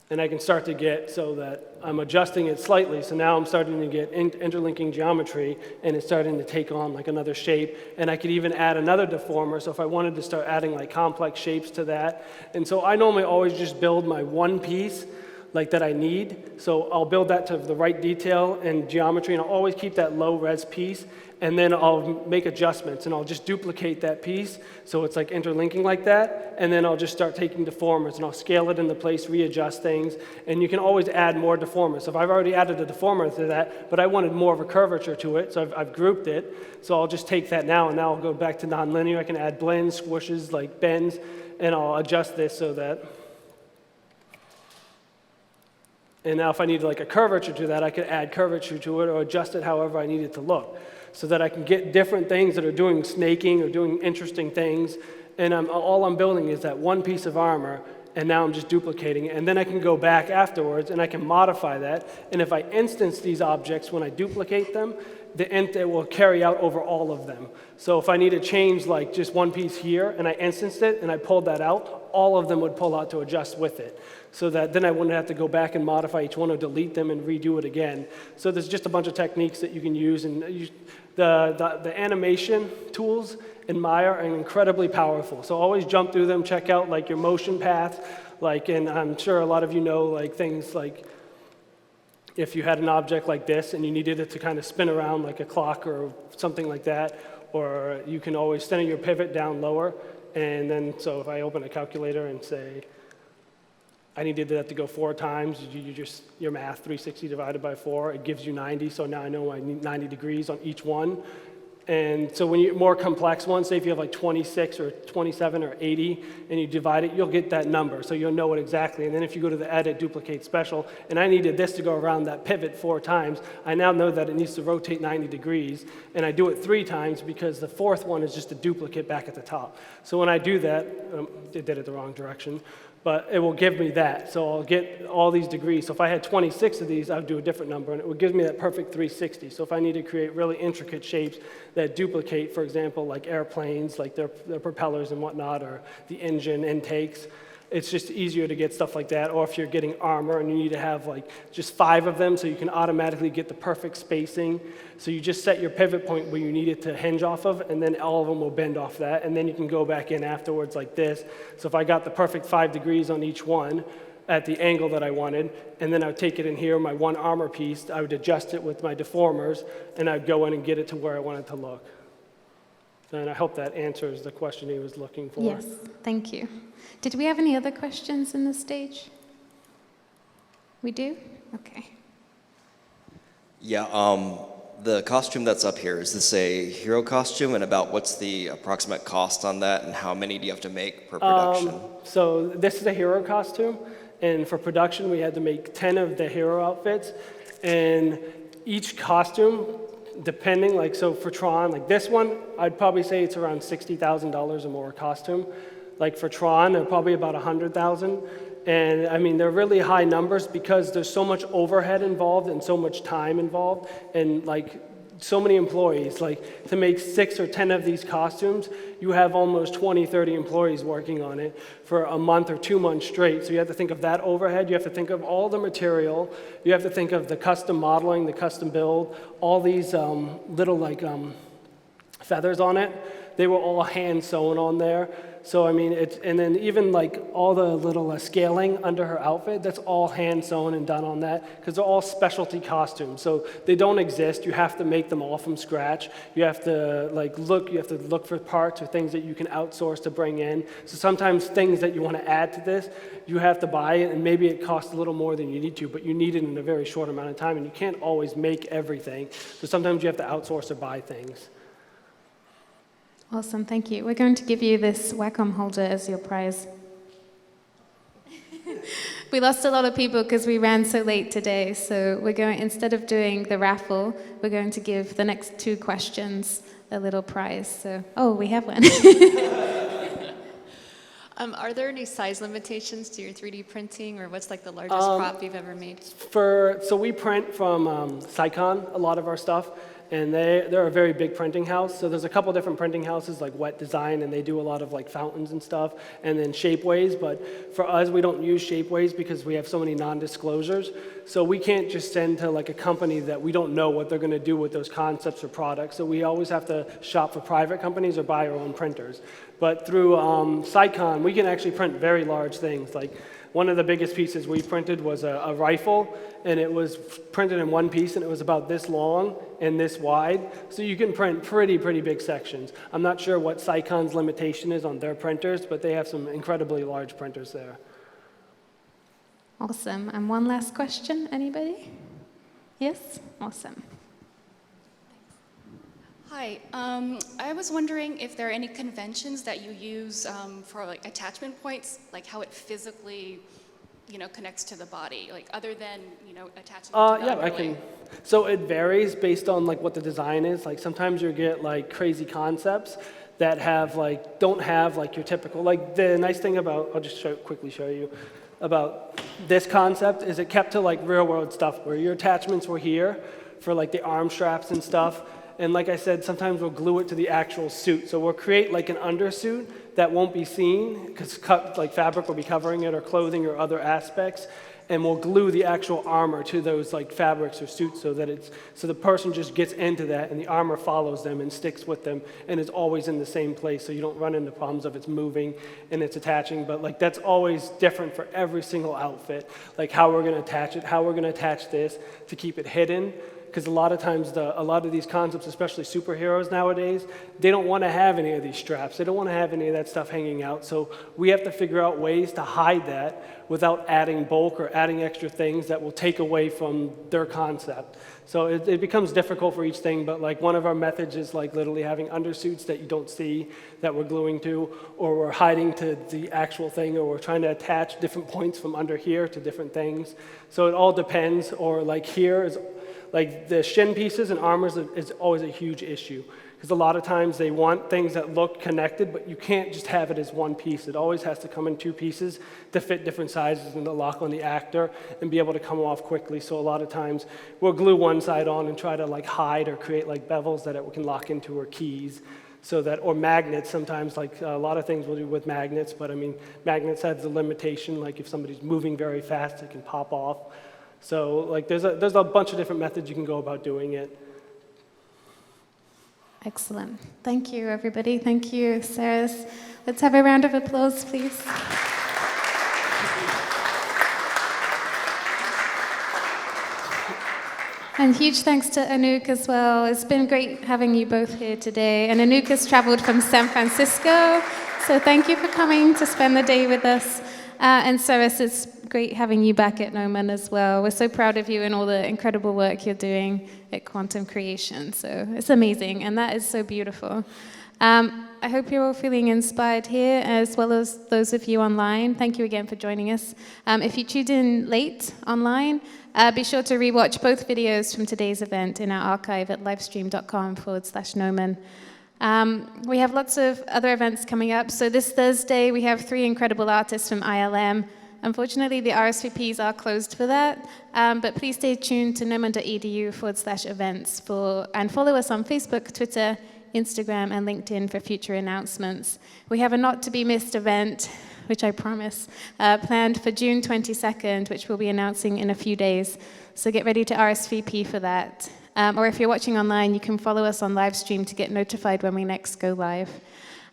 and I can start to get so that I'm adjusting it slightly. So now I'm starting to get interlinking geometry, and it's starting to take on like another shape. And I could even add another deformer. So if I wanted to start adding like complex shapes to that, and so I normally always just build my one piece like that I need. So I'll build that to the right detail and geometry, and I'll always keep that low res piece. And then I'll make adjustments, and I'll just duplicate that piece so it's like interlinking like that, and then I'll just start taking deformers, and I'll scale it into place, readjust things, and you can always add more deformers. So if I've already added a deformer to that, but I wanted more of a curvature to it, so I've grouped it, so I'll just take that now, and now I'll go back to nonlinear. I can add blends, squishes, like bends, and I'll adjust this so that, and now if I need like a curvature to that, I could add curvature to it or adjust it however I need it to look, so that I can get different things that are doing snaking or doing interesting things. And all I'm building is that one piece of armor, and now I'm just duplicating it. And then I can go back afterwards, and I can modify that. And if I instance these objects when I duplicate them, it will carry out over all of them. So if I need to change like just one piece here, and I instanced it, and I pulled that out, all of them would pull out to adjust with it. So that then I wouldn't have to go back and modify each one or delete them and redo it again. So there's just a bunch of techniques that you can use, and the animation tools in Maya are incredibly powerful. So always jump through them, check out like your motion path, like, and I'm sure a lot of you know like things like if you had an object like this and you needed it to kind of spin around like a clock or something like that, or you can always center your pivot down lower, and then so if I open a calculator and say I needed that to go 4 times. Your math, 360 divided by 4, it gives you 90. So now I know I need 90 degrees on each one. And so when you more complex ones, say if you have like 26 or 27 or 80, and you divide it, you'll get that number. So you'll know it exactly. And then if you go to the edit, duplicate special, and I needed this to go around that pivot 4 times, I now know that it needs to rotate 90 degrees. And I do it 3 times because the 4th one is just a duplicate back at the top. So when I do that, it did it the wrong direction, but it will give me that. So I'll get all these degrees. So if I had 26 of these, I would do a different number, and it would give me that perfect 360. So if I need to create really intricate shapes that duplicate, for example, like airplanes, like their propellers and whatnot, or the engine intakes, it's just easier to get stuff like that. Or if you're getting armor and you need to have like just 5 of them so you can automatically get the perfect spacing. So you just set your pivot point where you need it to hinge off of, and then all of them will bend off that, and then you can go back in afterwards like this. So if I got the perfect 5 degrees on each one at the angle that I wanted, and then I would take it in here, my one armor piece, I would adjust it with my deformers, and I'd go in and get it to where I want it to look. And I hope that answers the question he was looking for. Yes, thank you. Did we have any other questions in the stage? We do? Okay. Yeah, the costume that's up here, is this a hero costume? And about what's the approximate cost on that, and how many do you have to make per production? So this is a hero costume, and for production we had to make 10 of the hero outfits, and each costume, depending, like so for Tron, like this one, I'd probably say it's around $60,000 or more a costume. Like for Tron, they're probably about 100,000. And I mean, they're really high numbers because there's so much overhead involved and so much time involved, and like so many employees. Like to make 6 or 10 of these costumes, you have almost 20, 30 employees working on it for a month or 2 months straight. So you have to think of that overhead. You have to think of all the material. You have to think of the custom modeling, the custom build, all these little like feathers on it. They were all hand sewn on there. So I mean, and then even like all the little scaling under her outfit, that's all hand sewn and done on that, because they're all specialty costumes. So they don't exist. You have to make them all from scratch. You have to look for parts or things that you can outsource to bring in. So sometimes things that you want to add to this, you have to buy it, and maybe it costs a little more than you need to, but you need it in a very short amount of time, and you can't always make everything. So sometimes you have to outsource or buy things. Awesome, thank you. We're going to give you this Wacom holder as your prize. We lost a lot of people because we ran so late today, so we're going, instead of doing the raffle, we're going to give the next 2 questions a little prize. So, oh, we have one. Are there any size limitations to your 3D printing, or what's like the largest prop you've ever made? So we print from Sycon, a lot of our stuff, and they're a very big printing house. So there's a couple different printing houses like Wet Design, and they do a lot of like fountains and stuff, and then Shapeways. But for us, we don't use Shapeways because we have so many non-disclosures. So we can't just send to like a company that we don't know what they're going to do with those concepts or products. So we always have to shop for private companies or buy our own printers. But through Sycon, we can actually print very large things. Like one of the biggest pieces we printed was a rifle, and it was printed in one piece, and it was about this long and this wide. So you can print pretty big sections. I'm not sure what Sycon's limitation is on their printers, but they have some incredibly large printers there. Awesome. And one last question, anybody? Yes? Awesome. Hi, I was wondering if there are any conventions that you use for like attachment points, like how it physically, connects to the body, like other than, attaching to the Yeah, other I way. can. So it varies based on like what the design is. Like sometimes you get like crazy concepts that have like, don't have like your typical, like the nice thing about, I'll just quickly show you, about this concept is it kept to like real world stuff where your attachments were here for like the arm straps and stuff. And like I said, sometimes we'll glue it to the actual suit. So we'll create like an undersuit that won't be seen because like fabric will be covering it, or clothing or other aspects. And we'll glue the actual armor to those like fabrics or suits so that so the person just gets into that and the armor follows them and sticks with them and is always in the same place, so you don't run into problems of it's moving and it's attaching. But like that's always different for every single outfit, like how we're going to attach it, how we're going to attach this to keep it hidden. Because a lot of times, a lot of these concepts, especially superheroes nowadays, they don't want to have any of these straps. They don't want to have any of that stuff hanging out. So we have to figure out ways to hide that without adding bulk or adding extra things that will take away from their concept. So it becomes difficult for each thing, but like one of our methods is like literally having undersuits that you don't see that we're gluing to, or we're hiding to the actual thing, or we're trying to attach different points from under here to different things. So it all depends. Or like here is, like the shin pieces and armors is always a huge issue Because a lot of times they want things that look connected, but you can't just have it as one piece. It always has to come in two pieces to fit different sizes and to lock on the actor and be able to come off quickly. So a lot of times we'll glue one side on and try to like hide or create like bevels that it can lock into, or keys. So that, or magnets sometimes, like a lot of things we'll do with magnets, but I mean, magnets have the limitation, like if somebody's moving very fast, it can pop off. So like there's a bunch of different methods you can go about doing it. Excellent. Thank you, everybody. Thank you, Ceres. Let's have a round of applause, please. And huge thanks to Anouk as well. It's been great having you both here today. And Anouk has traveled from San Francisco, so thank you for coming to spend the day with us. And Ceres, it's great having you back at Gnomon as well. We're so proud of you and all the incredible work you're doing at Quantum Creation. So it's amazing, and that is so beautiful. I hope you're all feeling inspired here, as well as those of you online. Thank you again for joining us. If you tuned in late online, be sure to rewatch both videos from today's event in our archive at livestream.com/Gnomon. We have lots of other events coming up. So this Thursday, we have 3 incredible artists from ILM. Unfortunately, the RSVPs are closed for that, but please stay tuned to gnomon.edu/events and follow us on Facebook, Twitter, Instagram, and LinkedIn for future announcements. We have a not-to-be-missed event, which I promise, planned for June 22nd, which we'll be announcing in a few days. So get ready to RSVP for that. Or if you're watching online, you can follow us on Livestream to get notified when we next go live.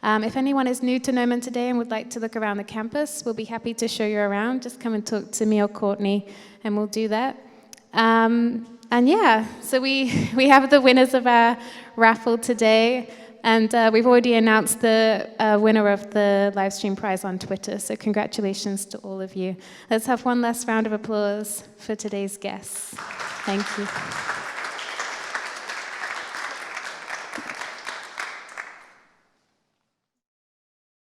If anyone is new to Gnomon today and would like to look around the campus, we'll be happy to show you around. Just come and talk to me or Courtney, and we'll do that. And yeah, so we have the winners of our raffle today, and we've already announced the winner of the Livestream prize on Twitter, so congratulations to all of you. Let's have one last round of applause for today's guests. Thank you.